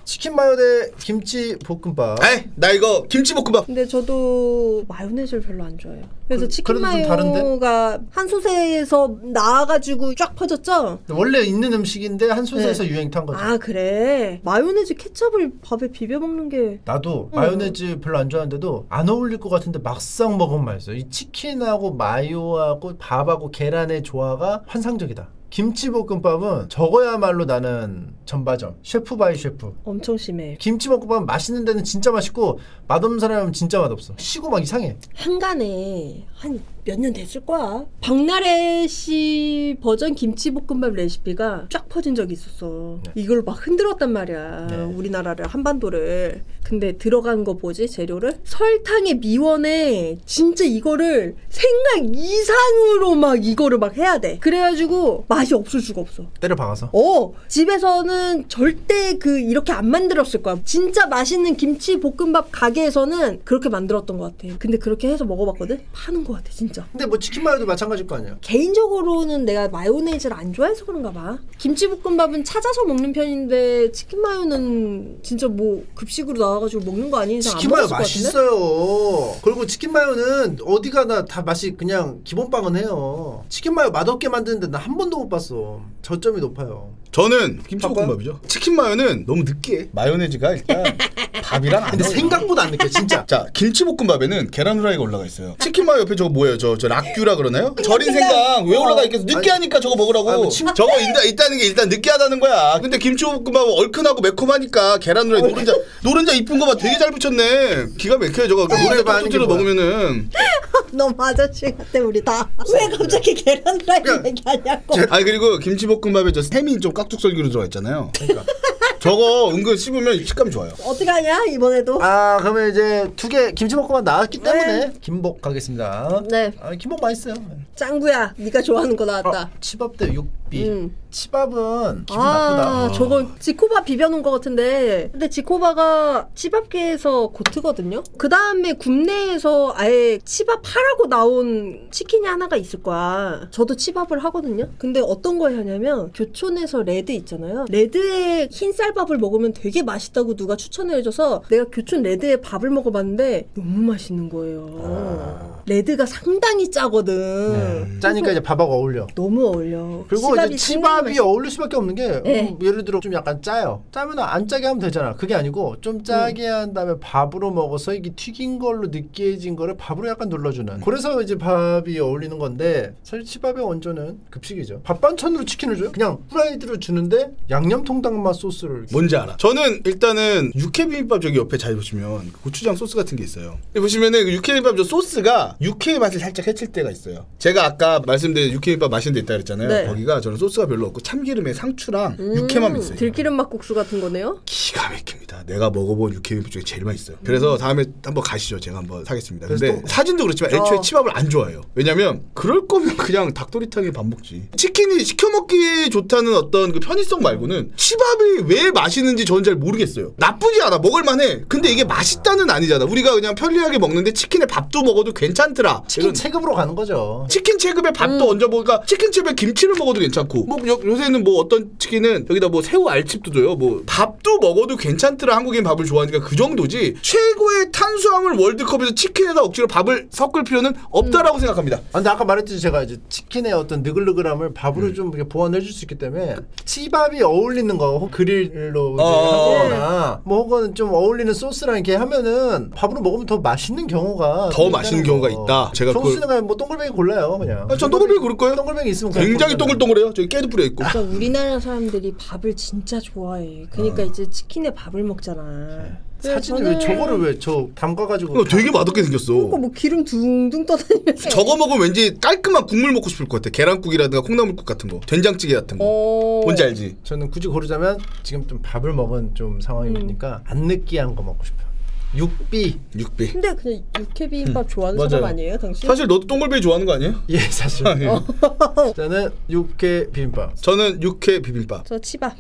치킨 마요 대 김치 볶음밥. 나 이거 김치볶음밥. 근데 저도 마요네즈를 별로 안 좋아해요. 그래서 치킨 그래도 좀 다른데? 마요가 한 소세에서 나와가지고 쫙 퍼졌죠? 원래 있는 음식인데 한 소세에서 유행 탄 거죠. 그래. 마요네즈 케첩을 밥에 비벼 먹는 게 나도 마요네즈 별로 안 좋아하는데도 안 어울릴 것 같은데 막상 먹으면 맛있어. 이 치킨하고 마요하고 밥하고 계란의 조화가 환상적이다. 김치볶음밥은 저거야말로 나는 전바점. 셰프 바이 셰프. 엄청 심해. 김치볶음밥은 맛있는 데는 진짜 맛있고 맛없는 사람은 진짜 맛없어. 시고 막 이상해. 한간에 한 몇 년 됐을 거야. 박나래 씨 버전 김치볶음밥 레시피가 쫙 퍼진 적이 있었어. 이걸 막 흔들었단 말이야. 우리나라를 한반도를. 근데 들어간 거 뭐지? 재료를? 설탕에 미원에 진짜 이거를 생각 이상으로 막 이거를 막 해야 돼. 그래가지고 맛이 없을 수가 없어. 때려 박아서? 집에서는 절대 이렇게 안 만들었을 거야. 진짜 맛있는 김치볶음밥 가게에서는 그렇게 만들었던 것 같아. 근데 그렇게 해서 먹어봤거든? 파는 것 같아 진짜. 근데 뭐 치킨 마요도 마찬가지일 거 아니야. 개인적으로는 내가 마요네즈를 안 좋아해서 그런가 봐. 김치볶음밥은 찾아서 먹는 편인데 치킨 마요는 진짜 뭐 급식으로 나와가지고 먹는 거 아닌 이상 안 치킨 마요 먹었을 것 같은데? 맛있어요. 그리고 치킨 마요는 어디 가나 다 맛이 그냥 기본빵은 해요. 치킨 마요 맛없게 만드는데 나 한 번도 못 봤어. 저점이 높아요. 저는 김치볶음밥이죠. 치킨 마요는 너무 느끼해. 마요네즈가 일단 밥이랑 안 근데 어울려. 생각보다 안 느껴 진짜. 자, 김치볶음밥에는 계란 후라이가 올라가 있어요. 치킨 마요 옆에 저거 뭐예요? 저 락규라 그러나요? 절인 생강 왜 올라가 있겠어? 느끼하니까 저거 먹으라고. 아니, 뭐 저거 있다는 게 일단 느끼하다는 거야. 근데 김치볶음밥은 얼큰하고 매콤하니까 계란 후라이 노른자 이쁜 거 봐. 되게 잘 붙였네. 기가 막혀요 저거. 노른자 톡톡 먹으면은. 너무 아저씨 같아 우리 다. 왜 갑자기 계란 후라이 얘기하냐고. 아니 그리고 김치볶음밥에 저 햄이 좀 깍둑썰기로 들어가 있잖아요. 그러니까 저거 은근 씹으면 식감이 좋아요. 어떻게 하냐 이번에도. 아 그러면 이제 2개 김치볶음밥 나왔기 때문에 김복 가겠습니다. 네. 아, 김복 맛있어요. 짱구야 네가 좋아하는 거 나왔다. 치밥 대 육비. 치밥은 기분 나쁘다. 저거 지코바 비벼놓은 것 같은데 근데 지코바가 치밥계에서 고트거든요. 그 다음에 국내에서 아예 치밥 하라고 나온 치킨이 하나가 있을 거야. 저도 치밥을 하거든요. 근데 어떤 걸 하냐면 교촌에서 레드 있잖아요. 레드의 흰쌀밥을 먹으면 되게 맛있다고 누가 추천해줘서 내가 교촌 레드의 밥을 먹어봤는데 너무 맛있는 거예요. 레드가 상당히 짜거든. 짜니까 이제 밥하고 어울려. 너무 어울려. 그리고 이제 치밥이 어울릴 수밖에 없는 게 네. 예를 들어 좀 약간 짜요. 짜면 안 짜게 하면 되잖아. 그게 아니고 좀 짜게 한 다음에 밥으로 먹어서 이게 튀긴 걸로 느끼해진 거를 밥으로 약간 눌러주는. 그래서 이제 밥이 어울리는 건데 사실 치밥의 원조는 급식이죠. 밥 반찬으로 치킨을 줘요? 그냥 후라이드로 주는데 양념통닭 맛 소스를 뭔지 알아. 저는 일단은 육회비빔밥 저기 옆에 잘 보시면 고추장 소스 같은 게 있어요. 여기 보시면은 그 육회비빔밥 저 소스가 육회의 맛을 살짝 해칠 때가 있어요. 제가 아까 말씀드린 육회비빔밥 맛있는 데 있다 그랬잖아요. 네. 거기가 저는 소스가 별로 없고 참기름에 상추랑 육회만 있어요. 들기름 막국수 같은 거네요. 기가 막힙니다. 내가 먹어본 육회비빔밥 중에 제일 맛있어요. 그래서 다음에 한번 가시죠. 제가 한번 사겠습니다. 근데 사진도 그렇지만 애초에 치밥을 안 좋아해요. 왜냐면 그럴 거면 그냥 닭도리탕에 밥 먹지. 치킨이 시켜 먹기 좋다는 어떤 그 편의성 말고는 치밥이 왜 맛있는지 저는 잘 모르겠어요. 나쁘지 않아. 먹을만해. 근데 이게 맛있다는 아니잖아. 우리가 그냥 편리하게 먹는데 치킨에 밥도 먹어도 괜찮더라. 치킨 체급으로 가는 거죠. 치킨 체급에 밥도 얹어 먹으니까 치킨 체급에 김치를 먹어도 괜찮고 뭐 요새는 뭐 어떤 치킨은 여기다 뭐 새우 알칩도 줘요. 뭐 밥도 먹어도 괜찮더라. 한국인 밥을 좋아하니까 그 정도지 최고의 탄수화물 월드컵에서 치킨에다 억지로 밥을 섞을 필요는 없다라고 생각합니다. 근데 아까 말했듯이 제가 이제 치킨의 어떤 느글느글함을 밥으로 좀 이렇게 보완해 줄 수 있기 때문에 치밥이 어울리는 거 혹은 그릴로 하거나 뭐 혹은 좀 어울리는 소스랑 이렇게 하면은 밥으로 먹으면 더 맛있는 경우가 더 맛있는 경우가 있다. 제가 소스는 뭐 동글뱅이 골라요 그냥. 전 동글뱅이 고를 거예요. 동글뱅이 있으면 굉장히 동글동글해요. 저기 깨도 뿌려 있고. 그러니까 우리나라 사람들이 밥을 진짜 좋아해. 그러니까 이제 치킨에 밥을 먹잖아. 사진이 왜 저거를 왜 저 담가가지고 되게 맛없게 생겼어. 그러니까 뭐 기름 둥둥 떠다니면서 저거 먹으면 왠지 깔끔한 국물 먹고 싶을 것 같아. 계란국이라든가 콩나물국 같은 거, 된장찌개 같은 거. 뭔지 알지? 저는 굳이 고르자면 지금 좀 밥을 먹은 좀 상황이니까 안 느끼한 거 먹고 싶어요. 육비. 근데 그냥 육회비빔밥 좋아하는 사람 아니에요, 당신? 사실 너도 동글뱅이 좋아하는 거 아니에요? 예, 사실. 저는 육회 비빔밥. 저는 육회 비빔밥. 저 치밥.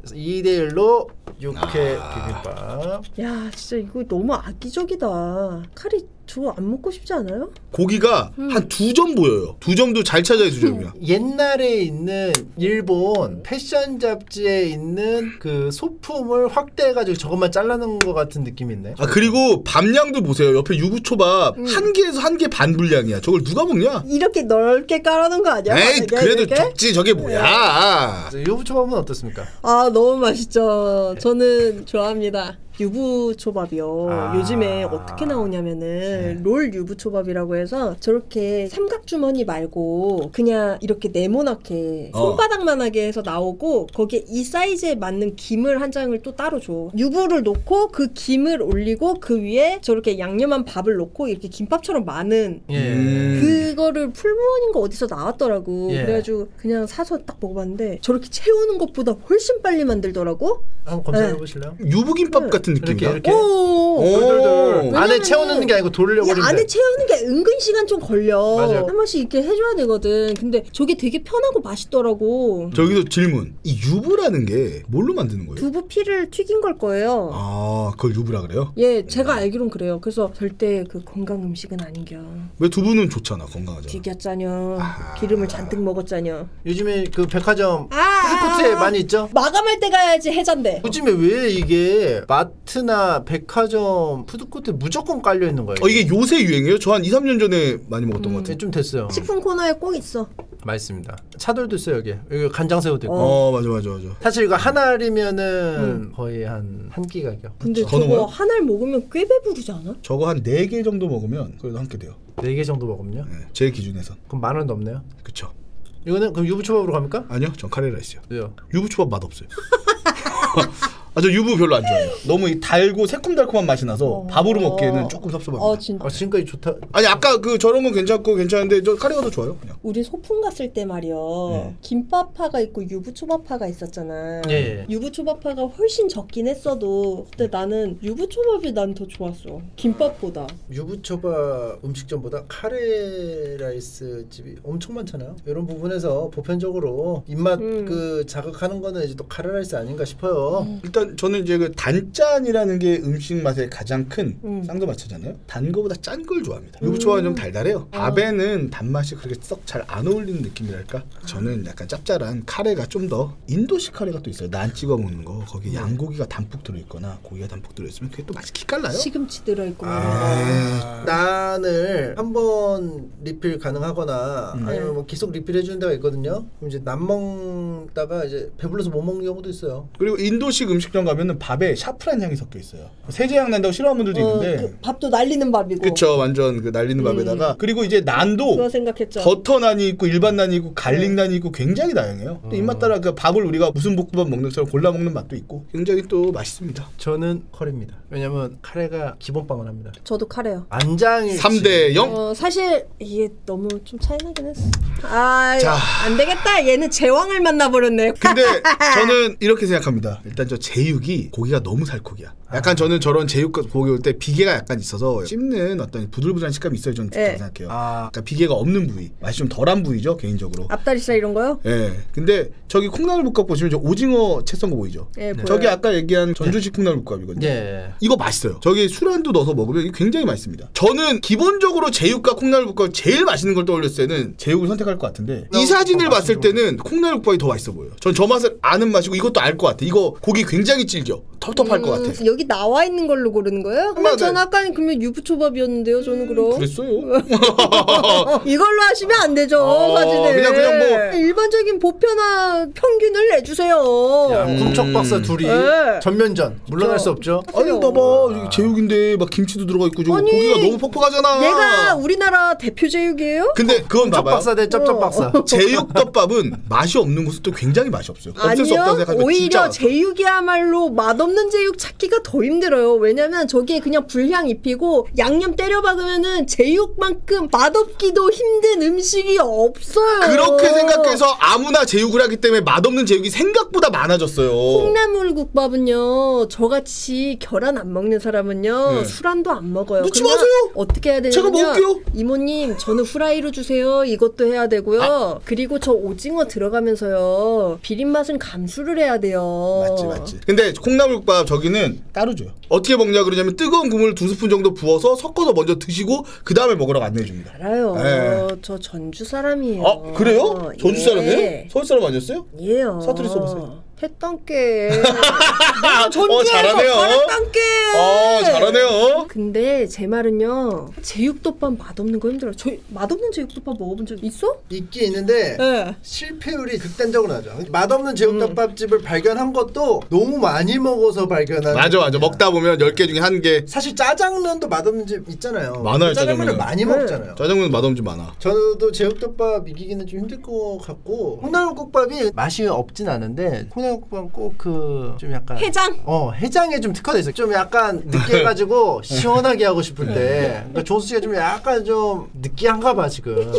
2대1로 육회 비빔밥. 야, 진짜 이거 너무 악기적이다. 카리 저거 안 먹고 싶지 않아요? 고기가 한 2점 보여요. 2점도 잘 찾아야 2점이야. 옛날에 있는 일본 패션 잡지에 있는 그 소품을 확대해가지고 저것만 잘라놓은 것 같은 느낌이 있네. 아 그리고 밥량도 보세요. 옆에 유부초밥 한 개에서 한 개 반 분량이야. 저걸 누가 먹냐? 이렇게 넓게 깔아놓은 거 아니야? 에이 그래도 이렇게? 적지. 저게 뭐야? 유부초밥은 어떻습니까? 아 너무 맛있죠. 저는 좋아합니다. 유부초밥이요. 요즘에 어떻게 나오냐면은 롤 유부초밥이라고 해서 저렇게 삼각주머니 말고 그냥 이렇게 네모나게 손바닥만하게 해서 나오고 거기에 이 사이즈에 맞는 김을 한 장을 또 따로 줘. 유부를 놓고 그 김을 올리고 그 위에 저렇게 양념한 밥을 놓고 이렇게 김밥처럼 많은 그거를 풀무원인가 어디서 나왔더라고. 그래가지고 그냥 사서 딱 먹어봤는데 저렇게 채우는 것보다 훨씬 빨리 만들더라고. 한번 검사해 보실래요? 유부김밥 같은 같은 느낌이다. 이렇게 오. 안에 채워넣는 게 아니고 돌려버리면 안에 채우는 게 은근 시간 좀 걸려. 맞아요. 한 번씩 이렇게 해줘야 되거든. 근데 저게 되게 편하고 맛있더라고. 저기서 질문. 이 유부라는 게 뭘로 만드는 거예요? 두부 피를 튀긴 걸 거예요. 아, 그걸 유부라 그래요? 예, 제가 알기론 그래요. 그래서 절대 그 건강 음식은 아닌겨. 왜 두부는 좋잖아, 건강하잖아. 튀겼자녀. 기름을 잔뜩 먹었자녀. 요즘에 그 백화점 푸드코트에 많이 있죠? 마감할 때 가야지 해잔대. 요즘에 왜 이게 마트나 백화점 푸드코트에 무조건 깔려 있는 거예요? 이게 요새 유행이에요? 저 한 2, 3년 전에 많이 먹었던 것 같아요. 좀 됐어요. 식품 코너에 꼭 있어. 맛있습니다. 차돌도 있어요 여기. 여기 간장새우도 있고. 맞아. 사실 이거 한 알이면은 거의 한 끼 가격. 근데 그쵸. 저거 한 알 먹으면 꽤 배부르지 않아? 저거 한 4개 정도 먹으면 그래도 한 개 돼요. 4개 정도 먹으면요? 네, 제 기준에선. 그럼 10,000원 넘네요. 그쵸. 이거는 그럼 유부초밥으로 갑니까? 아니요, 전 카레라이스요. 왜요? 유부초밥 맛없어요. 저 유부 별로 안 좋아해요. 너무 이 달고 새콤달콤한 맛이 나서 밥으로 먹기에는 조금 섭섭합니다. 진짜. 지금까지 좋다. 아니 아까 그 저런 건 괜찮고 괜찮은데 저 카레가 더 좋아요. 그냥. 우리 소풍 갔을 때 말이요. 김밥파가 있고 유부초밥파가 있었잖아. 예. 유부초밥파가 훨씬 적긴 했어도 근데 나는 유부초밥이 난 더 좋았어. 김밥보다. 유부초밥 음식점보다 카레라이스 집이 엄청 많잖아요. 이런 부분에서 보편적으로 입맛 그 자극하는 거는 이제 또 카레라이스 아닌가 싶어요. 일단 저는 이제 그 단짠이라는 게 음식 맛의 가장 큰 쌍두마차잖아요. 단 거보다 짠 걸 좋아합니다. 유부초밥은 좀 달달해요. 밥에는 단맛이 그렇게 썩 잘 안 어울리는 느낌이랄까? 저는 약간 짭짤한 카레가 좀 더 인도식 카레가 또 있어요. 난 찍어 먹는 거. 거기 양고기가 담뿍 들어있거나 고기가 담뿍 들어있으면 그게 또 맛이 기깔나요. 시금치 들어있고. 난을 한번 리필 가능하거나 아니면 뭐 계속 리필 해주는 데가 있거든요. 그럼 이제 난 먹다가 이제 배불러서 못 먹는 경우도 있어요. 그리고 인도식 음식점 가면은 밥에 샤프란 향이 섞여 있어요. 세제향 난다고 싫어하는 분들도 있는데. 그 밥도 날리는 밥이고. 그쵸, 완전 그 날리는 밥에다가. 그리고 이제 난도 그거 생각했죠. 버터 난이 있고 일반 난이 있고 갈릭 난이 있고 굉장히 다양해요. 또 입맛 따라 그 밥을 우리가 무슨 볶음밥 먹는 것처럼 골라 먹는 맛도 있고 굉장히 또 맛있습니다. 저는 카레입니다. 왜냐면 카레가 기본빵을 합니다. 저도 카레요. 안장일치 3대 0? 사실 이게 너무 좀 차이나긴 했어. 자. 안 되겠다. 얘는 제왕을 만나버렸네. 근데 저는 이렇게 생각합니다. 일단 저 제육이 고기가 너무 살코기야. 약간 저는 저런 제육 고기 올 때 비계가 약간 있어서 씹는 어떤 부들부들한 식감이 있어야 저는 좋다고 생각해요. 그러니까 비계가 없는 부위, 맛이 좀 덜한 부위죠 개인적으로. 앞다리살 이런 거요? 예. 근데 저기 콩나물국밥 보시면 저 오징어 채 썬 거 보이죠? 예, 저기 아까 얘기한 전주식 콩나물국밥이거든요. 예. 이거 맛있어요. 저기 술안도 넣어서 먹으면 이게 굉장히 맛있습니다. 저는 기본적으로 제육과 콩나물국밥 제일 맛있는 걸 떠올렸을 때는 제육을 선택할 것 같은데 이 사진을 봤을 때는 콩나물국밥이 더 맛있어 보여요. 전 저 맛을 아는 맛이고 이것도 알 것 같아. 이거 고기 굉장히 질겨. 텁텁할 것 같아. 여기 나와 있는 걸로 고르는 거예요? 근데 전 아까는 그러면 유부초밥이었는데요. 저는 그럼. 그랬어요. 이걸로 하시면 안 되죠. 사진을. 그냥 뭐 일반적인 보편화 평균을 내주세요. 야, 쿰척 박사 둘이 전면전 물러날 수 없죠. 아니 봐봐 제육인데 막 김치도 들어가 있고 저 고기가 너무 퍽퍽하잖아. 얘가 우리나라 대표 제육이에요? 근데 그건 쩝 봐봐요. 박사 대 쩝쩝 박사. 제육덮밥은 맛이 없는 곳은 또 굉장히 맛이 없어요. 없을 수 없다고 아니요. 생각하면 오히려 진짜 제육이야말로 맛없는 제육 찾기가 더 힘들어요. 왜냐면 저기에 그냥 불향 입히고 양념 때려 박으면은 제육만큼 맛없기도 힘든 음식이 없어요. 그렇게 생각해서 아무나 제육을 하기 때문에 맛없는 제육이 생각보다 많아졌어요. 콩나물국밥은요. 저같이 계란 안 먹는 사람은요. 술안도 안 먹어요. 넣지 그러면 마세요. 어떻게 해야 되냐면 제가 먹을게요. 이모님 저는 후라이로 주세요. 이것도 해야 되고요. 그리고 저 오징어 들어가면서요. 비린맛은 감수를 해야 돼요. 맞지. 근데 콩나물국밥 저기는 따로 줘요. 어떻게 먹냐 그러냐면 뜨거운 국물 2스푼 정도 부어서 섞어서 먼저 드시고 그 다음에 먹으라고 안내해줍니다. 알아요. 네. 저 전주 사람이에요. 그래요? 전주 사람이에요? 서울 사람 아니었어요? 예요. 사투리 써보세요. 했단께. 전주에서 잘하네요. 살았단께. 잘하네요. 근데 제 말은요. 제육덮밥 맛없는 거 힘들어요. 맛없는 제육덮밥 먹어본 적 있어? 있긴 있는데 네. 실패율이 극단적으로 나죠. 맛없는 제육덮밥집을 발견한 것도 너무 많이 먹어서 발견한. 맞아. 먹다 보면 10개 중에 1개. 사실 짜장면도 맛없는 집 있잖아요. 많아요, 짜장면을 짜장면은. 많이 먹잖아요. 짜장면 맛없는 집 많아. 저도 제육덮밥 이기기는 좀 힘들 것 같고 콩나물국밥이 맛이 없진 않은데 콩나물국밥이 콩나물국밥은 꼭 그 좀 약간 해장? 해장에 좀 특화돼 있어. 좀 약간 느끼해가지고 시원하게 하고 싶을 때. 그러니까 조수 씨가 좀 약간 좀 느끼한가 봐 지금.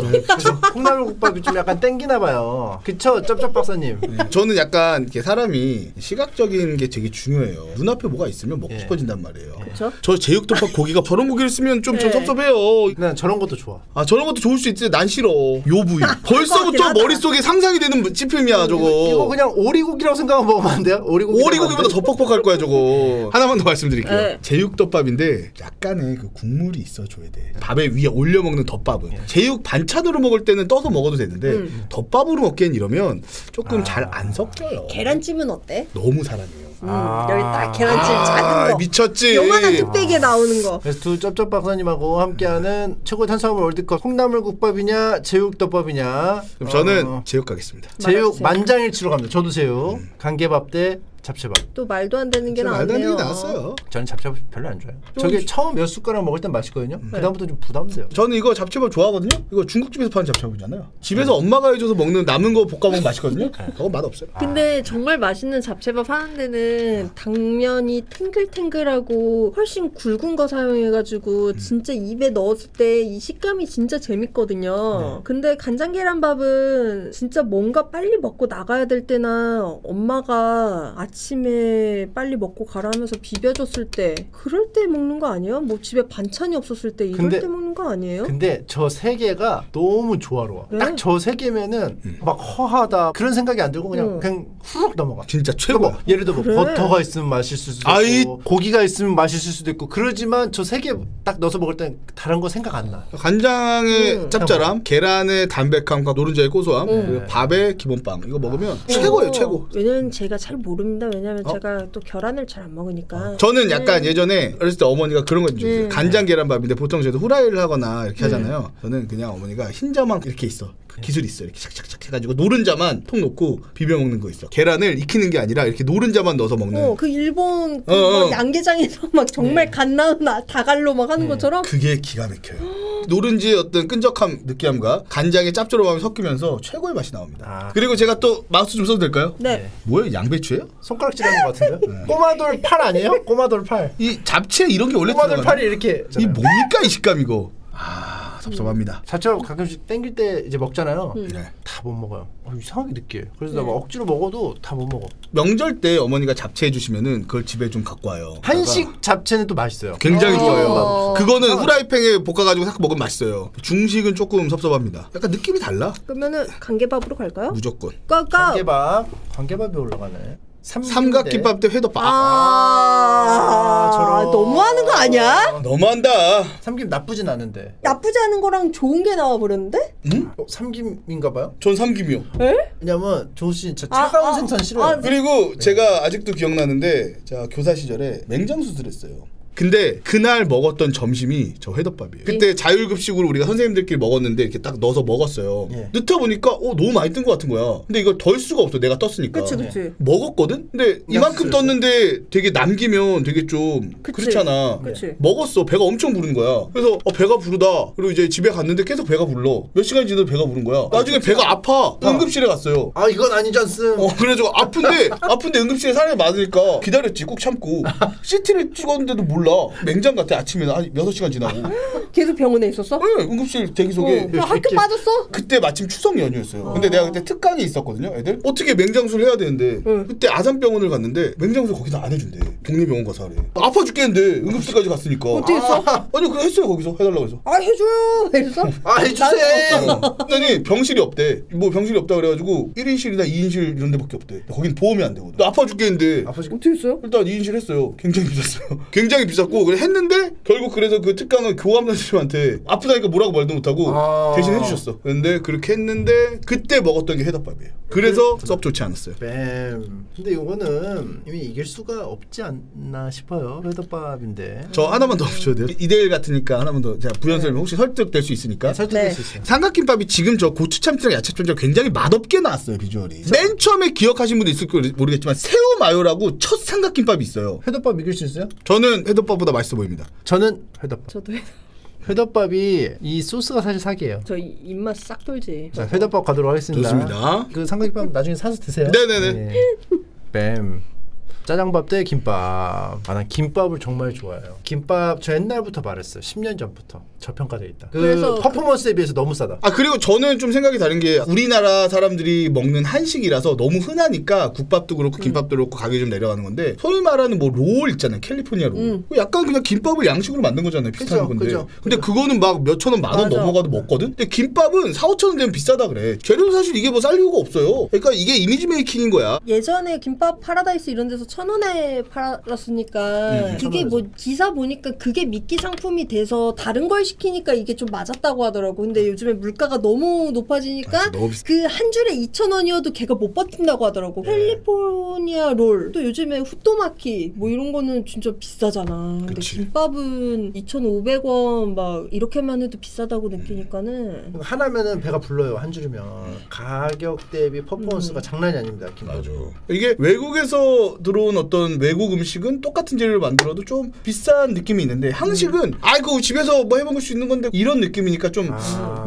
콩나물국밥이 좀 약간 땡기나 봐요. 그쵸, 쩝쩝 박사님. 저는 약간 이렇게 사람이 시각적인 게 되게 중요해요. 눈앞에 뭐가 있으면 먹고 싶어진단 말이에요. 그쵸? 저 제육덮밥 고기가 저런 고기를 쓰면 좀 섭섭해요. 난 저런 것도 좋아. 아 저런 것도 좋을 수 있지. 난 싫어. 요부위. 벌써부터 머릿속에 상상이 되는 찌film이야 저거. 이거 그냥 오리고기라고 생각하면 먹으면 안 돼요? 오리고기보다 더 퍽퍽할 거야 저거. 하나만 더 말씀드릴게요. 네. 제육덮밥인데 약간의 그 국물이 있어줘야 돼. 밥에 위에 올려 먹는 덮밥은. 제육 반찬으로 먹을 때는 떠서 먹어도 되는데 덮밥으로 먹기엔 이러면 조금 잘 안 섞여요. 계란찜은 어때? 너무 사랑해요. 여기 딱 계란찜 작은 거. 미쳤지. 요만한 뚝배기에 나오는 거. 그래서 두 쩝쩝 박사님하고 함께하는 최고의 탄수화물 월드컵 콩나물국밥이냐 제육덮밥이냐. 그럼 저는 제육 가겠습니다. 제육 만장일치로 갑니다. 저도 제육. 간개밥 대 잡채밥. 또 말도 안 되는 게 말도 안 되는 나왔네요. 게 나왔어요. 저는 잡채밥 별로 안 좋아해요. 저게 처음 몇 숟가락 먹을 땐 맛있거든요. 그다음부터 좀 부담돼요. 저는 이거 잡채밥 좋아하거든요. 이거 중국집에서 파는 잡채밥이잖아요. 집에서 엄마가 해줘서 먹는 남은 거 볶아 먹으면 맛있거든요. 그거 맛 없어요. 근데 정말 맛있는 잡채밥 하는 데는 당면이 탱글탱글하고 훨씬 굵은 거 사용해가지고 진짜 입에 넣었을 때 이 식감이 진짜 재밌거든요. 근데 간장 계란밥은 진짜 뭔가 빨리 먹고 나가야 될 때나 엄마가 아침에 빨리 먹고 가라 하면서 비벼줬을 때 그럴 때 먹는 거 아니에요? 뭐 집에 반찬이 없었을 때 이럴 때 먹는 거 아니에요? 근데 저 세 개가 너무 조화로워. 네? 딱 저 세 개면은 막 허하다 그런 생각이 안 들고 그냥 후룩 넘어가. 진짜 최고야. 뭐 예를 들어 뭐 그래. 버터가 있으면 맛있을 수도 있고 고기가 있으면 맛있을 수도 있고 그러지만 저 세 개 딱 넣어서 먹을 땐 다른 거 생각 안 나. 간장의 짭짤함, 계란의 담백함과 노른자의 고소함, 그리고 밥의 기본빵 이거 먹으면 최고예요, 최고. 왜냐면 제가 잘 모릅니다. 왜냐면 제가 또 계란을 잘 안 먹으니까. 저는 약간 예전에 어렸을 때 어머니가 그런 거 있어요. 간장 계란밥인데 보통 저희도 후라이를 하거나 이렇게 하잖아요. 저는 그냥 어머니가 흰자만 이렇게 있어. 그 기술이 있어. 이렇게 착착착 해가지고 노른자만 통 넣고 비벼 먹는 거 있어. 계란을 익히는 게 아니라 이렇게 노른자만 넣어서 먹는. 그 일본 그 막 양계장에서 막 정말 갓 나온 다갈로 막 하는 것처럼. 그게 기가 막혀요. 노른지의 어떤 끈적함, 느끼함과 간장의 짭조름함이 섞이면서 최고의 맛이 나옵니다. 그리고 제가 또 마우스 좀 써도 될까요? 네. 뭐예요? 양배추예요? 손가락질하는 것 같은데? 꼬마돌 팔 아니에요? 꼬마돌 팔. 이 잡채에 이런 게 원래 꼬마돌 들어가나? 팔이 이렇게. 이 뭡니까 이 식감 이거? 섭섭합니다. 잡채밥 가끔씩 땡길 때 이제 먹잖아요. 네. 다 못 먹어요. 이상하게 느끼해. 그래서 나 막 억지로 먹어도 다 못 먹어. 명절 때 어머니가 잡채 해주시면은 그걸 집에 좀 갖고 와요. 한식 잡채는 또 맛있어요. 굉장히 좋아요. 그거는 후라이팬에 볶아가지고 싹 먹으면 맛있어요. 중식은 조금 섭섭합니다. 약간 느낌이 달라. 그러면은 간개밥으로 갈까요? 무조건. 관계밥이 올라가네. 삼각김밥 대 회덮밥. 저런. 너무하는 거 아니야? 너무한다. 삼김 나쁘진 않은데. 나쁘지 않은 거랑 좋은 게 나와 버렸는데? 응? 삼김인가 봐요? 전 삼김이요. 왜냐면 조수 씨 차가운 생선 싫어요. 그리고 제가 아직도 기억나는데 제가 교사 시절에 맹장수술 했어요. 근데 그날 먹었던 점심이 저 회덮밥이에요. 그때 자율급식으로 우리가 선생님들끼리 먹었는데 이렇게 딱 넣어서 먹었어요. 넣다 보니까 너무 많이 뜬 것 같은 거야. 근데 이걸 덜 수가 없어. 내가 떴으니까. 그치. 먹었거든? 근데 이만큼 떴는데 되게 남기면 되게 좀 그렇잖아. 그치. 먹었어. 배가 엄청 부른 거야. 그래서 배가 부르다. 그리고 이제 집에 갔는데 계속 배가 불러. 몇 시간 지나도 배가 부른 거야. 나중에 배가 아파. 응급실에 갔어요. 이건 아니지 않습. 그래가지고 아픈데 응급실에 사람이 많으니까 기다렸지. 꾹 참고. CT를 찍었는데도 몰라. 맹장 같아. 아침에 한 6시간 지나고. 계속 병원에 있었어? 네, 응급실 대기석에. 학교 빠졌어? 그때 마침 추석 연휴였어요. 근데 내가 그때 특강이 있었거든요. 애들 어떻게 맹장수를 해야 되는데 그때 아산병원을 갔는데 맹장수 거기서 안 해준대. 독립병원 가서 하래. 아파 죽겠는데 응급실까지 갔으니까. 어떻게 했어? 아니 그래 했어요. 거기서 해달라고 해서. 해줘요. 이랬어? 해주세요. 그랬더니 병실이 없대. 뭐 병실이 없다 그래가지고 1인실이나 2인실 이런 데밖에 없대. 거긴 보험이 안 되거든. 나 아파 죽겠는데. 어떻게 했어요? 일단 2인실 했어요. 굉장히 비쌌어요. 굉장히 비쌌고 그래 했는데 결국 그래서 그 특강은 교감 선생님한테 아프다니까 뭐라고 말도 못하고 대신 해주셨어. 근데 그렇게 했는데 그때 먹었던 게 회덮밥이에요. 그래서 썩 좋지 않았어요. 근데 이거는 이미 이길 수가 없지 않나 싶어요. 회덮밥인데. 저 하나만 더 붙여야 돼요. 2대1 같으니까 하나만 더. 제가 부연설명 혹시 설득될 수 있으니까. 설득될 수 있어요. 삼각김밥이 지금 저 고추참치랑 야채전장 굉장히 맛없게 나왔어요. 비주얼이. 맨 처음에 기억하신 분도 있을 거 모르겠지만 새우 마요라고 첫 삼각김밥이 있어요. 회덮밥 이길 수 있어요? 저는 회덮밥보다 맛있어 보입니다. 저는 회덮밥. 저도 회덮밥이 이 소스가 사실 사기예요. 저 입맛 싹 돌지. 자, 회덮밥 가도록 하겠습니다. 좋습니다. 그 삼각김밥 나중에 사서 드세요. 네네네. 뱀. 짜장밥 대 김밥. 아, 난 김밥을 정말 좋아해요. 김밥 저 옛날부터 말했어요. 10년 전부터 저평가돼 있다. 그 퍼포먼스에 비해서 너무 싸다. 아 그리고 저는 좀 생각이 다른 게 우리나라 사람들이 먹는 한식이라서 너무 흔하니까 국밥도 그렇고 김밥도 그렇고 가격이 좀 내려가는 건데 소위 말하는 뭐 롤 있잖아요. 캘리포니아 롤. 약간 그냥 김밥을 양식으로 만든 거잖아요. 비슷한 건데. 그죠. 근데 그거는 막 몇천 원, 만 원 넘어가도 먹거든. 근데 김밥은 4, 5천 원 되면 비싸다 그래. 재료는 사실 이게 뭐 쌀 이유가 없어요. 그러니까 이게 이미지 메이킹인 거야. 예전에 김밥 파라다이스 이런 데서 1,000원에 팔았으니까 그게 뭐 기사 보니까 그게 미끼 상품이 돼서 다른 걸 시키니까 이게 좀 맞았다고 하더라고. 근데 요즘에 물가가 너무 높아지니까 그 한 줄에 2,000원이어도 걔가 못 버틴다고 하더라고. 캘리포니아 롤 또 요즘에 후토마키 뭐 이런 거는 진짜 비싸잖아. 근데 그치. 김밥은 2,500원 막 이렇게만 해도 비싸다고 느끼니까는 하나면은 배가 불러요. 한 줄이면. 가격 대비 퍼포먼스가 장난이 아닙니다. 김밥. 맞아. 이게 외국에서 들어온 어떤 외국 음식은 똑같은 재료를 만들어도 좀 비싼 느낌이 있는데 한식은 아이고 집에서 뭐 해먹을 수 있는 건데 이런 느낌이니까 좀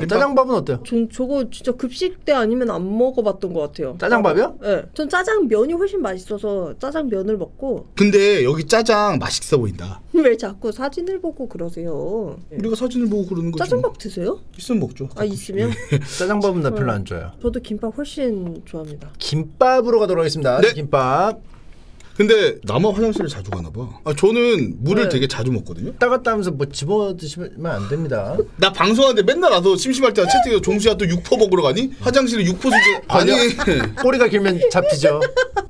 짜장밥은 어때요? 전 저거 진짜 급식 때 아니면 안 먹어봤던 것 같아요. 짜장밥이요? 네. 전 짜장면이 훨씬 맛있어서 짜장면을 먹고. 근데 여기 짜장 맛있어 보인다. 왜 자꾸 사진을 보고 그러세요? 우리가 사진을 보고 그러는 거지. 짜장밥 드세요? 있으면 먹죠. 아 있으면? 짜장밥은 나 별로 안 좋아해요. 저도 김밥 훨씬 좋아합니다. 김밥으로 가도록 하겠습니다. 네. 김밥. 근데 나만 화장실을 자주 가나 봐. 아, 저는 물을 되게 자주 먹거든요. 따갔다 하면서 뭐 집어 드시면 안 됩니다. 나 방송하는데 맨날 와서 심심할 때 채팅에서 종수야 또 육포 먹으러 가니? 화장실에 육포 주고 아니 꼬리가 길면 잡히죠.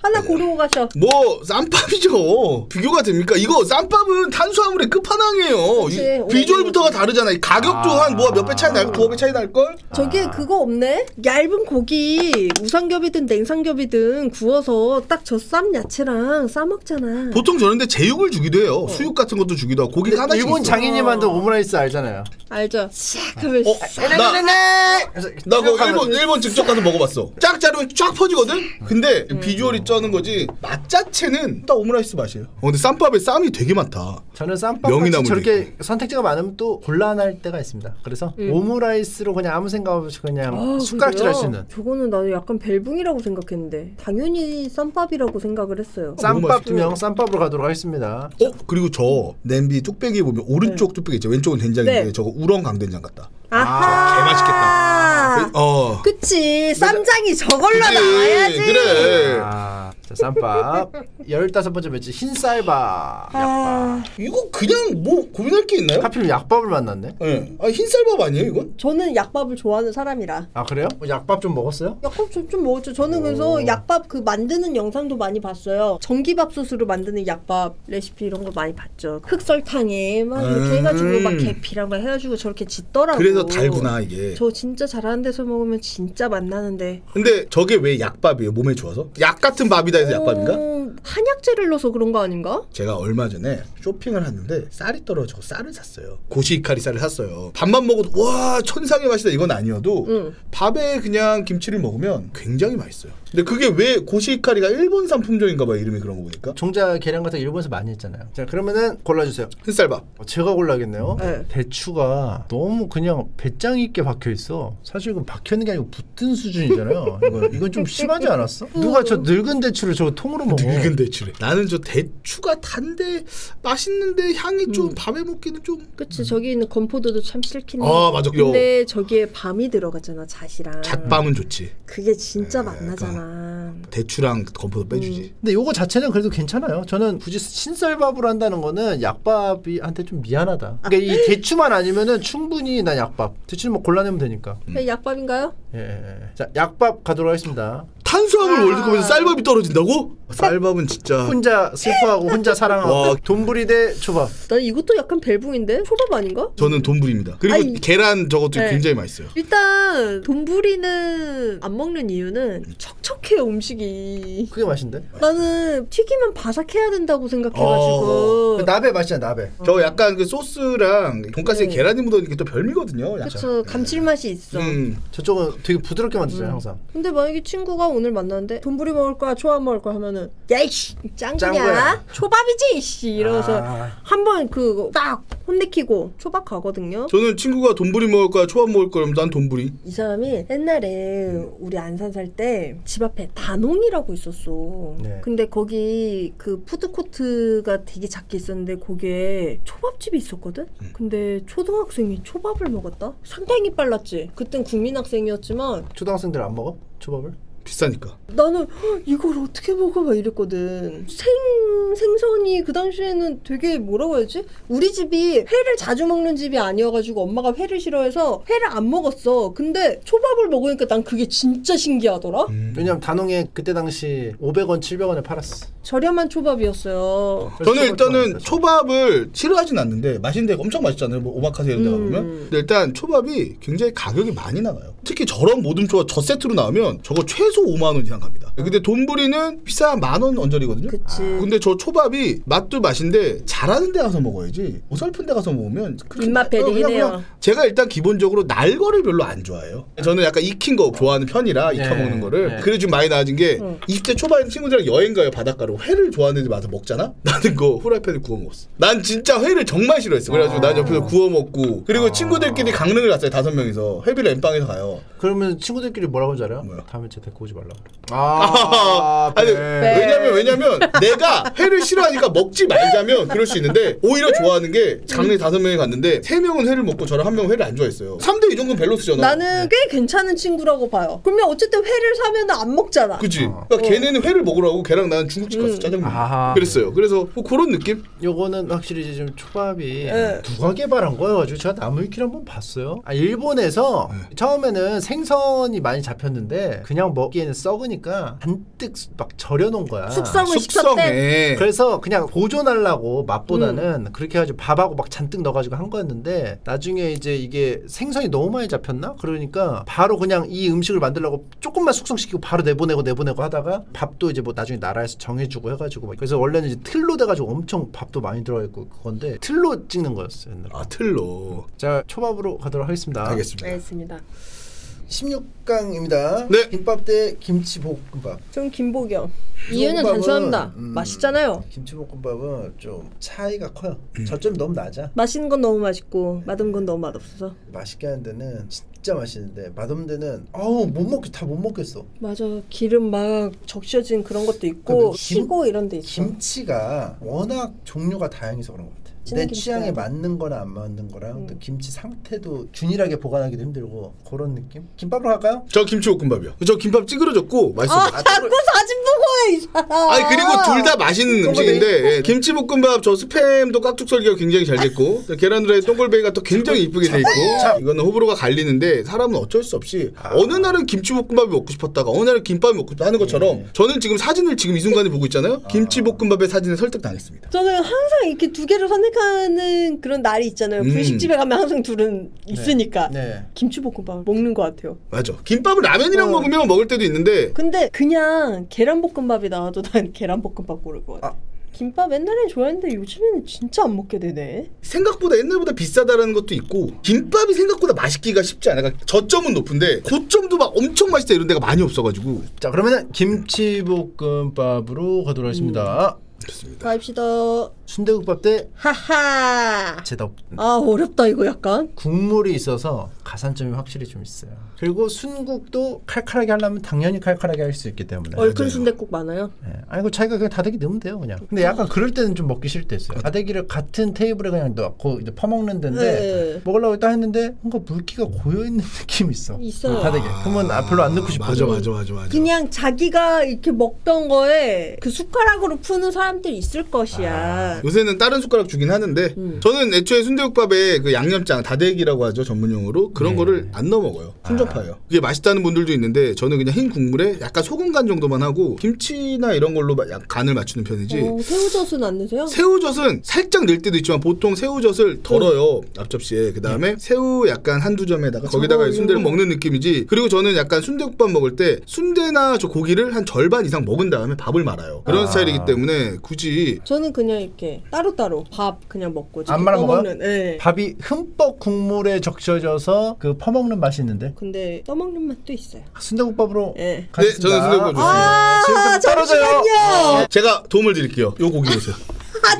하나 고르고 가셔. 뭐 쌈밥이죠. 비교가 됩니까? 이거 쌈밥은 탄수화물의 끝판왕이에요. 그치, 비주얼부터가 다르잖아. 이 가격도 한 뭐 몇 배 차이 날, 두어 배 차이 날걸? 저기에 그거 없네? 얇은 고기 우삼겹이든 냉삼겹이든 구워서 딱 저 쌈 야채랑 싸 먹잖아. 보통 저런데 제육을 주기도 해요. 수육 같은 것도 주기도 하고 고기가 하나씩 일본 있어. 장인이 만든 오므라이스 알잖아요. 알죠? 싹 하면 나 그거 일본 직접 가서 먹어봤어. 쫙 자르면 쫙 퍼지거든? 근데 비주얼이 쩌는 거지 맛 자체는 딱 오므라이스 맛이에요. 근데 쌈밥에 쌈이 되게 많다. 저는 쌈밥같이 저렇게 선택지가 많으면 또 곤란할 때가 있습니다. 그래서 오므라이스로 그냥 아무 생각 없이 그냥 숟가락질 할 수 있는. 저거는 나도 약간 벨붕이라고 생각했는데 당연히 쌈밥이라고 생각을 했어요. 쌈밥 2명 쌈밥으로 가도록 하겠습니다. 그리고 저 냄비 뚝배기 보면 오른쪽 뚝배기 있죠. 왼쪽은 된장인데 저거 우렁 강된장 같다. 아하. 개맛있겠다. 그치. 쌈장이 저걸로 나와야지. 그래. 자, 쌈밥. 15번째 매치 흰쌀밥. 약밥. 이거 그냥 뭐 고민할 게 있나요? 하필 약밥을 만났네. 네. 흰쌀밥 아니에요 이건? 저는 약밥을 좋아하는 사람이라. 아 그래요? 약밥 좀 먹었어요? 약밥 좀 먹었죠. 저는 그래서 약밥 그 만드는 영상도 많이 봤어요. 전기밥솥으로 만드는 약밥 레시피 이런 거 많이 봤죠. 흑설탕에 막 이렇게 해가지고 막 계피랑 막 해가지고 저렇게 짓더라고. 그래서 달구나 이게. 저 진짜 잘하는 데서 먹으면 진짜 맛나는데. 근데 저게 왜 약밥이에요? 몸에 좋아서? 약 같은 밥이다 해서 약밥인가? 한약재를 넣어서 그런 거 아닌가? 제가 얼마 전에 쇼핑을 했는데 쌀이 떨어지고 쌀을 샀어요. 고시카리 쌀을 샀어요. 밥만 먹어도 와 천상의 맛이다 이건 아니어도 밥에 그냥 김치를 먹으면 굉장히 맛있어요. 근데 그게 왜 고시카리가 일본산 품종인가 봐 이름이 그런 거 보니까. 종자 계량 같은 거 일본에서 많이 했잖아요. 자 그러면은 골라주세요. 흰쌀밥. 제가 골라야겠네요. 네. 대추가 너무 그냥 배짱 있게 박혀 있어. 사실 이건 박혀 있는 게 아니고 붙은 수준이잖아요. 이건 좀 심하지 않았어? 누가 저 늙은 대추를 저 통으로 먹어? 늙은 대추래. 나는 저 대추가 단데 맛있는데 향이 좀 밥에 먹기는 좀. 그치 저기 있는 건포도도 참 싫긴 해. 아 맞아. 근데 저기에 밤이 들어갔잖아 잣이랑. 잣밤은 좋지. 그게 진짜 맛나잖아. 대추랑 건포도 빼주지. 근데 요거 자체는 그래도 괜찮아요. 저는 굳이 흰쌀밥으로 한다는 거는 약밥한테 좀 미안하다. 그러니까 이 대추만 아니면은 충분히 난 약밥. 대추는 뭐 골라내면 되니까. 약밥인가요? 예. 자 약밥 가도록 하겠습니다. 탄수화물 월드컵에서 쌀밥이 떨어진다고? 쌀밥은 진짜 혼자 슬퍼하고 혼자 사랑하고 돈부리 대 초밥. 난 이것도 약간 벨붕인데? 초밥 아닌가? 저는 돈부리입니다. 그리고 아니, 계란 저것도 네. 굉장히 맛있어요. 일단 돈부리는 안 먹는 이유는 척척해요 음식이. 그게 맛인데? 나는 튀기면 바삭해야 된다고 생각해가지고. 그 나베 맛이잖아 나베. 저 약간 그 소스랑 돈가스에 계란이 묻어있는 게 또 별미거든요. 그쵸 감칠맛이 있어. 저쪽은 되게 부드럽게 만들잖아요 항상. 근데 만약에 친구가 오늘 오늘 만났는데 돈부리 먹을 거야 초밥 먹을 거야 하면은 야이씨 짱구냐 짱구야. 초밥이지 씨 이러면서 한번 그 딱 혼내키고 초밥 가거든요. 저는 친구가 돈부리 먹을 거야 초밥 먹을 거야 난 돈부리. 이 사람이 옛날에 우리 안산 살 때 집 앞에 단홍이라고 있었어. 네. 근데 거기 그 푸드코트가 되게 작게 있었는데 거기에 초밥집이 있었거든? 근데 초등학생이 초밥을 먹었다? 상당히 빨랐지. 그땐 국민학생이었지만 초등학생들 안 먹어? 초밥을? 비싸니까. 나는 이걸 어떻게 먹어? 막 이랬거든. 생선이 그 당시에는 되게 뭐라고 해야지? 우리 집이 회를 자주 먹는 집이 아니어가지고 엄마가 회를 싫어해서 회를 안 먹었어. 근데 초밥을 먹으니까 난 그게 진짜 신기하더라. 왜냐면 단홍에 그때 당시 500원, 700원에 팔았어. 저렴한 초밥이었어요. 저는 일단은 초밥을 싫어하진 않는데 맛있는 데가 엄청 맛있잖아요. 뭐 오마카세 이런 데 가보면. 근데 일단 초밥이 굉장히 가격이 많이 나가요. 특히 저런 모듬 초밥 저 세트로 나오면 저거 최소 5만 원 이상 갑니다. 근데 돈부리는 비싸 10,000원 언저리거든요. 그치. 근데 저 초밥이 맛도 맛인데 잘하는 데 가서 먹어야지 어설픈 데 가서 먹으면 입맛 배리긴 해요. 제가 일단 기본적으로 날 거를 별로 안 좋아해요. 저는 약간 익힌 거 좋아하는 편이라 익혀 먹는 거를. 그래 좀 많이 나아진 게 20대 초반에 친구들이랑 여행 가요 바닷가로. 회를 좋아하는 데 와서 먹잖아? 나는 그 후라이팬에 구워 먹었어. 난 진짜 회를 정말 싫어했어. 그래가지고 난 옆에서 구워 먹고 그리고 친구들끼리 강릉을 갔어요. 5명이서 회비를 엠빵에서 가요. 그러면 친구들끼리 뭐라고 하지 알아? 뭐야? 다음에 쟤 데리고 오지 말라고 그래. 아니 왜냐면 내가 회를 싫어하니까 먹지 말자면 그럴 수 있는데 오히려 좋아하는 게 강릉에 5명이 갔는데 3명은 회를 먹고 저랑 1명은 회를 안 좋아했어요. 3대 2 정도는 밸런스잖아. 나는 꽤 괜찮은 친구라고 봐요. 그러면 어쨌든 회를 사면 안 먹잖아. 그치? 그러니까 걔네는 회를 먹으라고 걔랑 나는 중국집 갔어. 짜장면. 그랬어요. 그래서 뭐 그런 느낌? 요거는 확실히 이제 좀 초밥이 네. 누가 개발한 거여가지고 제가 나무위키를 한번 봤어요. 일본에서 처음에는 생선이 많이 잡혔는데 그냥 먹기에는 썩으니까 잔뜩 막 절여놓은 거야. 숙성을 시켰대. 그래서 그냥 보존하려고 맛보다는 그렇게 해가지고 밥하고 막 잔뜩 넣어가지고 한 거였는데 나중에 이제 이게 생선이 너무 많이 잡혔나? 그러니까 바로 그냥 이 음식을 만들려고 조금만 숙성시키고 바로 내보내고 하다가 밥도 이제 뭐 나중에 나라에서 정해주고 해가지고 막 그래서 원래는 이제 틀로 돼가지고 엄청 밥도 많이 들어가 있고 그건데 틀로 찍는 거였어요. 옛날에. 아 틀로. 자 초밥으로 가도록 하겠습니다. 알겠습니다. 16강입니다. 네. 김밥 대 김치볶음밥. 전 김보경. 이유는 단순합니다. 맛있잖아요. 김치볶음밥은 좀 차이가 커요. 저점이 너무 낮아. 맛있는 건 너무 맛있고 맛없는 건 너무 맛없어서. 맛있게 하는 데는 진짜 맛있는데 맛없는 데는 다 못 먹겠어. 맞아. 기름 막 적셔진 그런 것도 있고 쉬고 이런 데 있어. 김치가 워낙 종류가 다양해서 그런 것 같아. 내 취향에 맞는 거나 안 맞는 거랑 또 김치 상태도 균일하게 보관하기도 힘들고 그런 느낌? 김밥으로 갈까요? 저 김치볶음밥이요. 저 김밥 찌그러졌고 맛있어요. 자꾸 사진 보고 해, 이 사람. 아니 그리고 둘 다 맛있는 음식인데 김치볶음밥 저 스팸도 깍둑 설계가 굉장히 잘 됐고 계란 후라이 동글베이가 또 굉장히 이쁘게 돼 있고 이거는 호불호가 갈리는데 사람은 어쩔 수 없이 어느 날은 김치볶음밥이 먹고 싶었다가 어느 날은 김밥이 먹고 싶다 하는 것처럼 저는 지금 사진을 지금 이 순간에 보고 있잖아요. 김치볶음밥의 사진에 설득당했습니다. 저는 항상 이렇게 두 개를 선택하는 그런 날이 있잖아요. 분식집에 가면 항상 둘은 있으니까 김치볶음밥 먹는 것 같아요. 맞아. 김밥을 라면이랑 먹으면 먹을 때도 있는데 근데 그냥 계란볶음밥이 나와도 난 계란볶음밥 고를 것 같아. 김밥 옛날엔 좋아했는데 요즘에는 진짜 안 먹게 되네. 생각보다 옛날보다 비싸다라는 것도 있고 김밥이 생각보다 맛있기가 쉽지 않아. 그러니까 저점은 높은데 고점도 막 엄청 맛있다 이런 데가 많이 없어가지고. 자 그러면은 김치볶음밥으로 가도록 하겠습니다. 좋습니다. 가입시다. 순대국밥 대 하하. 제답. 아 어렵다 이거 약간. 국물이 있어서 가산점이 확실히 좀 있어요. 그리고 순국도 칼칼하게 하려면 당연히 칼칼하게 할 수 있기 때문에. 얼큰 순댓국 많아요. 네. 아니 그 자기가 그냥 다대기 넣으면 돼요 그냥. 근데 약간 그럴 때는 좀 먹기 싫을 때 있어요. 다대기를 같은 테이블에 그냥 넣고 이제 퍼먹는 데인데 먹으려고 딱 했는데 뭔가 물기가 고여있는 느낌이 있어. 있어요. 다대기. 그러면 별로 안 넣고 싶어. 맞아. 그냥 자기가 이렇게 먹던 거에 그 숟가락으로 푸는 사람들이 있을 것이야. 요새는 다른 숟가락 주긴 하는데 저는 애초에 순대국밥에 그 양념장 다대기라고 하죠 전문용어로 그런 거를 안 넣어 먹어요. 순정파예요. 그게 맛있다는 분들도 있는데 저는 그냥 흰 국물에 약간 소금 간 정도만 하고 김치나 이런 걸로 간을 맞추는 편이지. 새우젓은 안 넣으세요? 새우젓은 살짝 넣을 때도 있지만 보통 새우젓을 덜어요. 앞접시에. 그 다음에 새우 약간 한두 점에다가 거기다가 순대를 먹는 느낌이지. 그리고 저는 약간 순대국밥 먹을 때 순대나 저 고기를 한 절반 이상 먹은 다음에 밥을 말아요. 그런 스타일이기 때문에 굳이 저는 그냥 이렇게 이렇게 따로따로 밥 그냥 먹고 안 말아 먹어요? 네. 밥이 흠뻑 국물에 적셔져서 그 퍼먹는 맛이 있는데. 근데 떠먹는 맛도 있어요. 순대국밥으로 네. 가겠습니다. 저는 순대국밥 좋습니다. 아, 지금 좀 떨어져요. 잠시만요. 제가 도움을 드릴게요. 요 고기 보세요.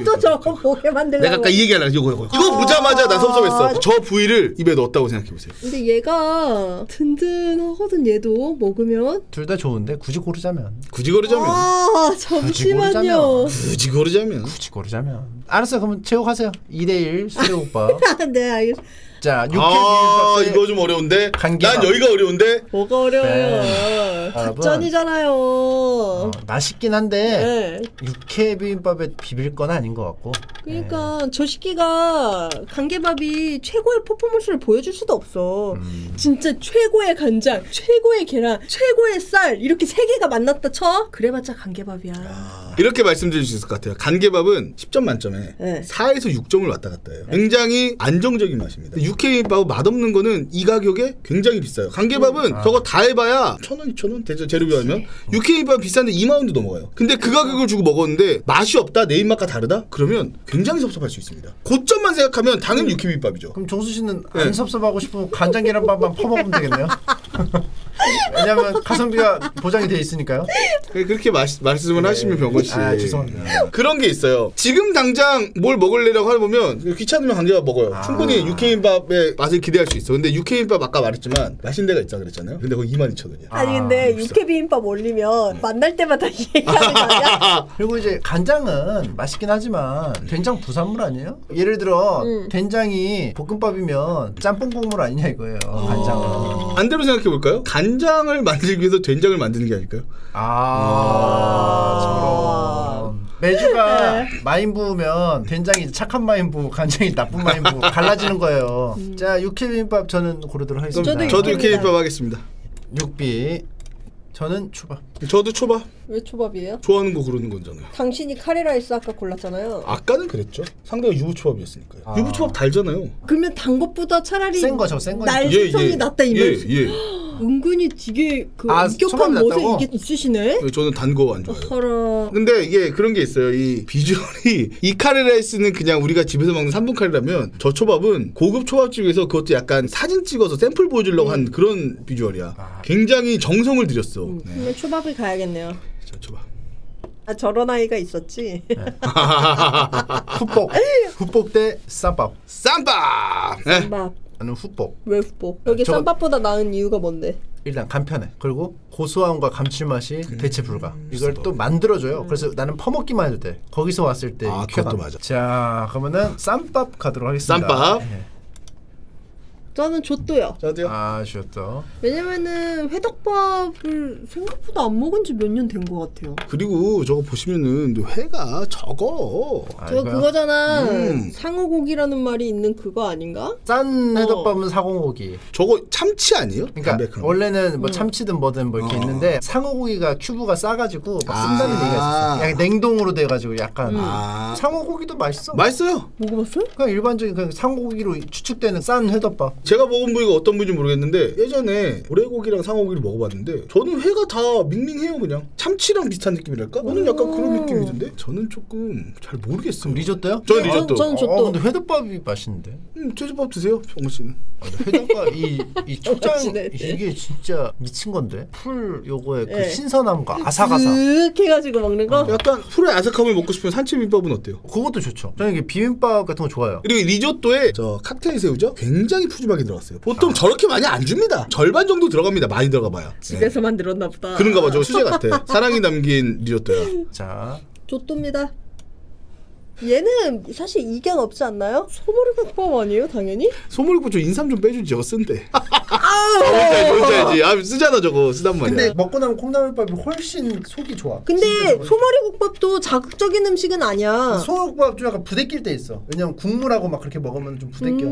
또 저거 보게 만들려고. 내가 아까 이 얘기하려고 이거 보자마자 나 섭섭했어. 저 부위를 입에 넣었다고 생각해보세요. 근데 얘가 든든하거든. 얘도 먹으면. 둘 다 좋은데 굳이 고르자면. 굳이 고르자면. 아 잠시만요. 굳이 고르자면. 굳이 고르자면. 알았어요. 그러면 체육하세요. 2대1 순대국밥. 네 알겠습니다. 자, 육회 아 비빔밥에 이거 좀 어려운데. 간계밥. 난 여기가 어려운데. 뭐가 어려워요. 네. 갓전이잖아요. 맛있긴 한데 네. 육회 비빔밥에 비빌 건 아닌 것 같고. 그러니까 저 시기가 간계밥이 최고의 퍼포먼스를 보여줄 수도 없어. 진짜 최고의 간장, 최고의 계란, 최고의 쌀 이렇게 세 개가 만났다 쳐? 그래봤자 간계밥이야. 이렇게 말씀드릴 수 있을 것 같아요. 간계밥은 10점 만점에 네. 4에서 6점을 왔다 갔다 해요. 굉장히 안정적인 맛입니다. 육회비빔밥은 맛없는 거는 이 가격에 굉장히 비싸요. 간계밥은 저거 다 해봐야 1,000원, 2,000원? 대체 재료비 하면 육회비빔밥 비싼데 2만원도 넘어가요. 근데 그 가격을 주고 먹었는데 맛이 없다? 내 입맛과 다르다? 그러면 굉장히 섭섭할 수 있습니다. 고점만 생각하면 당연히 육회비빔밥이죠. 그럼 종수 씨는 안 섭섭하고 싶으면 간장 계란밥만 퍼먹으면 되겠네요. 왜냐면 가성비가 보장이 돼 있으니까요. 그렇게 말씀을 하시면 병건 씨. 아, 죄송합니다. 그런 게 있어요. 지금 당장 뭘 먹으려고 하보면 귀찮으면 간계밥 먹어요. 충분히 육회비빔밥의 맛을 기대할 수 있어. 근데 육회비빔밥 아까 말했지만 맛있는 데가 있다 그랬잖아요. 근데 거기 22,000원이야. 아니 근데 육회비빔밥 올리면 만날 때마다 이 얘기하는 거 아니야? 그리고 이제 간장은 맛있긴 하지만 된장 부산물 아니에요? 예를 들어 된장이 볶음밥이면 짬뽕 국물 아니냐 이거예요. 간장은. 반대로 생각해 볼까요? 간장을 만들기 위해서 된장을 만드는 게 아닐까요? 저런. 매주가 마인 부으면 된장이 착한 마인 부, 간장이 나쁜 마인 부 갈라지는 거예요. 자, 육회비빔밥 저는 고르도록 하겠습니다. 저도 육회비빔밥 하겠습니다. 육비. 저는 초밥. 저도 초밥. 왜 초밥이에요? 좋아하는 거 고르는 거잖아요. 당신이 카레라이스 아까 골랐잖아요. 아까는 그랬죠. 상대가 유부초밥이었으니까요. 유부초밥 달잖아요. 그러면 단 것보다 차라리 센 거죠, 센 거. 날성이 낫다 이 말씀. 예. 은근히 되게 그 초밥이 엄격한 멋에 낫다고? 이게 있으시네. 저는 단 거 안 좋아해요. 허라. 근데 이게 그런 게 있어요. 이 비주얼이 이 카레라이스는 그냥 우리가 집에서 먹는 3분 카레라면 저 초밥은 고급 초밥집에서 그것도 약간 사진 찍어서 샘플 보여주려고 한 그런 비주얼이야. 굉장히 정성을 들였어. 그러면 초밥을 가야겠네요. 자, 초밥. 아 저런 아이가 있었지. 후복 대 쌈밥. 쌈밥. 네. 쌈밥. 나는 후복. 왜 후보? 여기 저거- 쌈밥보다 나은 이유가 뭔데? 일단 간편해. 그리고 고소함과 감칠맛이 대체 불가. 이걸 또 만들어줘요. 그래서 나는 퍼먹기만 해도 돼. 거기서 왔을 때 아, 쾌감. 그것도 맞아. 자, 그러면은 쌈밥 가도록 하겠습니다. 쌈밥. 네. 저는 조또요. 저도요. 아, 좋다. 왜냐면은 회덮밥을 생각보다 안 먹은 지 몇 년 된 것 같아요. 그리고 저거 보시면은 회가 적어. 저 그거잖아. 음. 상어고기라는 말이 있는 그거 아닌가? 싼 회덮밥은 사공고기. 저거 참치 아니에요? 그러니까 담백한 거. 원래는 뭐 참치든 뭐든 뭐 이렇게 있는데 상어고기가 큐브가 싸가지고 막 쓴다는 얘기가 있었어. 약간 냉동으로 돼가지고 약간 아. 상어고기도 맛있어. 맛있어요. 먹어봤어요? 그냥 일반적인 그냥 상어고기로 추측되는 싼 회덮밥. 제가 먹은 부위가 어떤 부위인지 모르겠는데 예전에 고래고기랑 상어고기를 먹어봤는데 저는 회가 다 밍밍해요. 그냥 참치랑 비슷한 느낌이랄까? 저는 약간 그런 느낌이던데 저는 조금 잘 모르겠어요. 리조또요? 저는 리조또. 저는 조또. 근데 회덮밥이 맛있는데. 돼지밥 드세요, 병건 씨는. 회덮밥 이 초장 맛있네. 이게 진짜 미친 건데. 풀 요거에 그 네. 신선함과 아삭아삭. 쓱 해가지고 먹는 거? 약간 풀의 아삭함을 먹고 싶으면 산채비빔밥은 어때요? 그것도 좋죠. 저는 이게 비빔밥 같은 거 좋아요. 그리고 리조또에 저 칵테일 새우죠? 굉장히 푸짐하게 들어갔어요. 보통 저렇게 많이 안 줍니다. 절반 정도 들어갑니다. 많이 들어가봐야. 집에서 만들었나 보다. 그런가 봐. 저 수제 같아. 사랑이 담긴 리조또야. 자, 조또입니다. 얘는 사실 이견 없지 않나요? 소머리국밥 아니에요, 당연히? 소머리국 좀 인삼 좀 빼주지. 저거 쓴데. 뭔지 알지? 아 쓰잖아 저거. 쓰단 말이야. 근데 먹고 나면 콩나물밥이 훨씬 속이 좋아. 근데 소머리국밥도 자극적인 음식은 아니야. 소국밥 좀 약간 부대낄 때 있어. 왜냐면 국물하고 막 그렇게 먹으면 좀 부대껴.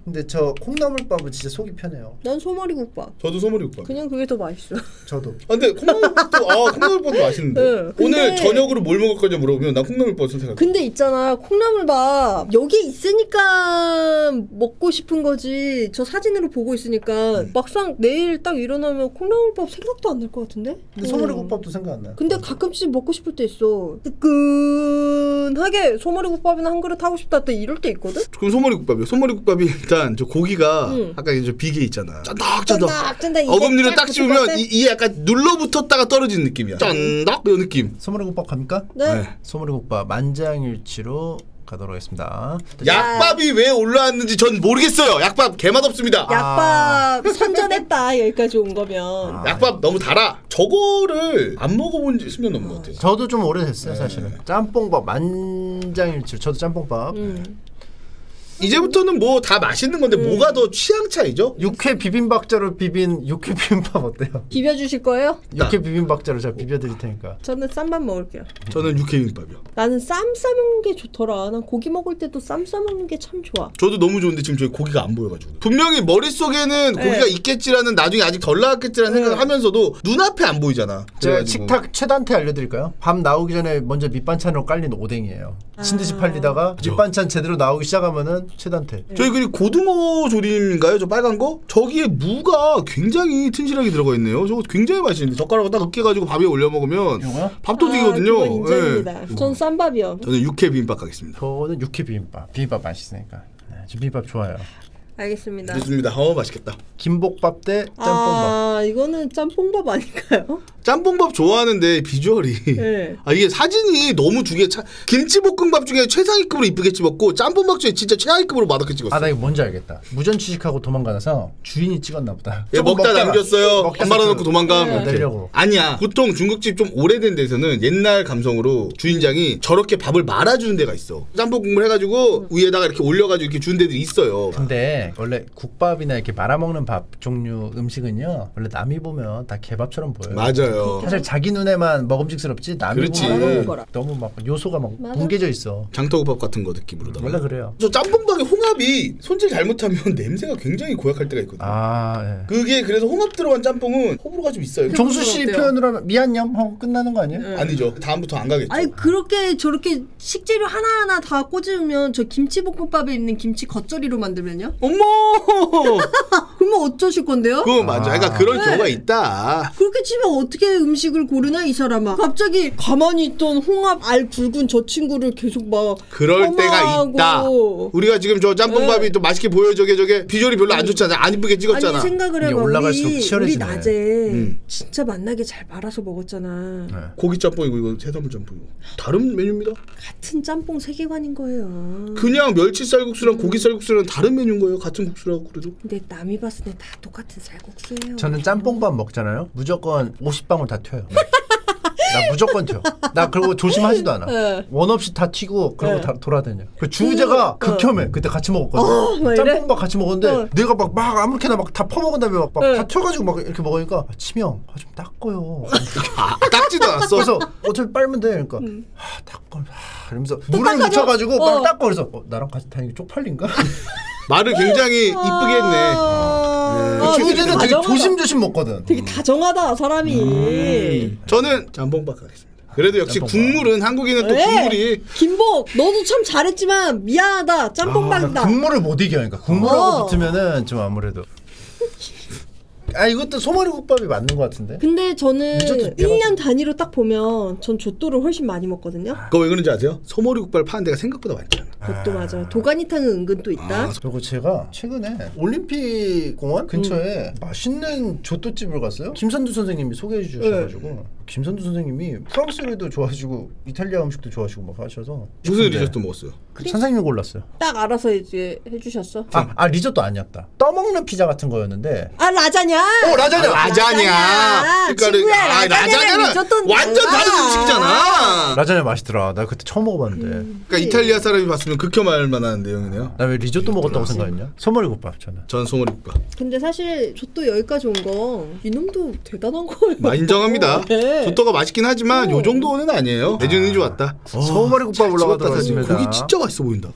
근데 저 콩나물밥은 진짜 속이 편해요. 난 소머리국밥. 저도 소머리국밥. 그냥 그게 더 맛있어. 저도. 근데 콩나물국도 콩나물국도 맛있는데. 네, 근데- 오늘 저녁으로 뭘 먹을 거냐 물어보면 나 콩나물국 선택할 거야. 근데 있잖아, 콩나물밥 여기에 있으니까 먹고 싶은 거지. 저 사진으로 보고 있으니까 막상 내일 딱 일어나면 콩나물밥 생각도 안 날 것 같은데? 근데 소머리국밥도 생각 안 나요. 근데 가끔씩 먹고 싶을 때 있어. 뜨끈하게 소머리국밥이나 한 그릇 하고 싶다 때 이럴 때 있거든? 그럼 소머리국밥이요. 소머리국밥이 일단 저 고기가 아까 이제 비계 있잖아. 짠덕. 어금니로 딱 씹으면 이게 약간 눌러붙었다가 떨어지는 느낌이야. 짠덕 이 느낌. 소머리국밥 갑니까? 네. 소머리국밥 만장일치로 가도록 하겠습니다. 약밥이 왜 올라왔는지 전 모르겠어요. 약밥 개맛 없습니다. 약밥 선전했다 여기까지 온 거면. 약밥 너무 달아. 저거를 안 먹어본 지 10년 넘은 것 같아요. 저도 좀 오래됐어요 사실은. 짬뽕밥 만장일치. 저도 짬뽕밥. 이제부터는 뭐 다 맛있는 건데 뭐가 더 취향 차이죠? 육회 비빔박자로 비빈 육회 비빔밥 어때요? 비벼주실 거예요? 육회 비빔박자로 제가 비벼드릴 테니까. 저는 쌈만 먹을게요. 저는 육회비빔밥이요. 나는 쌈 싸먹는 게 좋더라. 난 고기 먹을 때도 쌈 싸먹는 게 참 좋아. 저도 너무 좋은데 지금 저희 고기가 안 보여가지고 분명히 머릿속에는 고기가 있겠지라는 나중에 아직 덜 나왔겠지라는 생각을 하면서도 눈앞에 안 보이잖아. 제가 그래가지고. 식탁 최단테 알려드릴까요? 밥 나오기 전에 먼저 밑반찬으로 깔린 오뎅이에요. 신듯이 팔리다가 밑반찬 제대로 나오기 시작하면은 최단테. 저희 그리고 고등어 조림인가요? 저 빨간 거? 저기에 무가 굉장히 튼실하게 들어가 있네요. 저거 굉장히 맛있는데 젓가락을 딱 으깨가지고 밥에 올려 먹으면 이거요? 밥도둑이거든요. 그건 인정입니다. 네. 전 쌈밥이요. 저는 육회 비빔밥 가겠습니다. 저는 육회 비빔밥. 비빔밥 맛있으니까. 네, 저 비빔밥 좋아요. 알겠습니다. 좋습니다. 맛있겠다. 김복밥 대 짬뽕밥. 아 이거는 짬뽕밥 아닐까요? 짬뽕밥 좋아하는데 비주얼이 네. 이게 사진이 너무 두 개 김치볶음밥 중에 최상위급으로 이쁘게 찍었고 짬뽕밥 중에 진짜 최하위급으로 맛없게 찍었어. 나 이거 뭔지 알겠다. 무전 취식하고 도망가서 주인이 찍었나 보다. 예, 먹다 남겼어요. 밥 말아놓고 도망감. 네. 이렇게. 내려고. 아니야. 보통 중국집 좀 오래된 데서는 옛날 감성으로 주인장이 저렇게 밥을 말아주는 데가 있어. 짬뽕 국물 해가지고 위에다가 이렇게 올려가지고 이렇게 주는 데들이 있어요. 근데 원래 국밥이나 이렇게 말아먹는 밥 종류 음식은요 원래 남이 보면 다 개밥처럼 보여요. 맞아요. 사실 자기 눈에만 먹음직스럽지 남이 그렇지. 보면 거라. 너무 막 요소가 막 맞아. 뭉개져 있어. 장터국밥 같은 거 느낌으로다가. 원래 그래요. 저 짬뽕밥의 홍합이 손질 잘못하면 냄새가 굉장히 고약할 때가 있거든요. 예. 그게 그래서 홍합 들어간 짬뽕은 호불호가 좀 있어요. 종수 씨 어때요? 표현으로 하면 미안념 하고 끝나는 거 아니에요? 아니죠. 다음부터 안 가겠죠. 아니 그렇게 저렇게 식재료 하나하나 다 꽂으면 저 김치볶음밥에 있는 김치 겉절이로 만들면요? 어머! 그러면 어쩌실 건데요? 그거 맞아. 그러니까 그런 네. 경우가 있다. 그렇게 치면 어떻게 음식을 고르나 이 사람아. 갑자기 가만히 있던 홍합 알 굵은 저 친구를 계속 막 그럴 때가 폄하하고. 있다. 우리가 지금 저 짬뽕밥이 네. 또 맛있게 보여 저게 비주얼이 별로 안 좋잖아. 안 이쁘게 찍었잖아. 아니 생각을 이게 해봐. 올라갈수록 우리 치열해지네. 낮에 진짜 맛나게 잘 말아서 먹었잖아. 네. 고기 짬뽕이고 이거 해산물 짬뽕이고 다른 메뉴입니다. 같은 짬뽕 세계관인 거예요. 그냥 멸치 쌀국수랑 고기 쌀국수랑 다른 메뉴인 거예요. 같은 국수라고 그래도. 근데 남이 봤을 때 다 똑같은 쌀국수예요. 저는 짬뽕밥 먹잖아요. 무조건 50방울 다 튀어요. 나 무조건 튀어. 나 그리고 조심하지도 않아. 네. 원 없이 다 튀고 그러고 네. 다 돌아다녀. 그 주제가 극혐해. 그때 같이 먹었거든. 막 이래? 짬뽕밥 같이 먹었는데 내가 막 아무렇게나 막 다 퍼먹은 다음에 막 다 튀어가지고 막 이렇게 먹으니까 치명 좀 닦아요. 닦지도 않았어. 그래서 어차피 빨면 돼. 그러니까 닦아. 이러면서 물을 묻혀가지고 막 닦고 그래서 나랑 같이 다니기 쪽팔린가? 말을 굉장히 이쁘게 했네. 주제는 되게 다정하다. 조심조심 먹거든. 되게 다정하다 사람이. 저는 짬뽕밥 가겠습니다. 그래도 역시 짬뽕밥. 국물은 한국인은 또 네. 국물이 김복 너도 참 잘했지만 미안하다 짬뽕밥이다. 국물을 못 이겨. 그러니까 국물하고 어. 붙으면은 좀 아무래도 이것도 소머리국밥이 맞는 것 같은데. 근데 저는 리조트 1년 단위로 딱 보면 전 조또를 훨씬 많이 먹거든요. 그거 왜 그런지 아세요? 소머리국밥을 파는 데가 생각보다 많잖아. 그것도 맞아. 도가니탕은 은근 또 있다. 그리고 제가 최근에 올림픽 공원 근처에 맛있는 조또집을 갔어요. 김선두 선생님이 소개해 주셔가지고 김선두 선생님이 프랑스 요리도 좋아하시고 이탈리아 음식도 좋아하시고 막 하셔서 무슨 리조또 먹었어요? 선생님이 골랐어요. 딱 알아서 이제 해주셨어. 리조또 아니었다. 떠먹는 피자 같은 거였는데. 아 라자냐? 라자냐. 라자냐. 친구야, 라자냐는 리조또는 완전 달라. 다른 음식이잖아. 라자냐 맛있더라. 나 그때 처음 먹어봤는데. 그러니까 이탈리아 사람이 봤으면 극혐할 만한 내용이네요. 나 왜 리조또 먹었다고 생각했냐? 소머리국밥 저는. 전 소머리국밥. 근데 사실 조또 여기까지 온 거 이놈도 대단한 거예요. 인정합니다. 네. 조또가 맛있긴 하지만 요 정도는 아니에요. 대준이 좋았다. 소머리국밥 올라가도록 사실 하겠습니다. 고기 진짜 맛있어 보인다.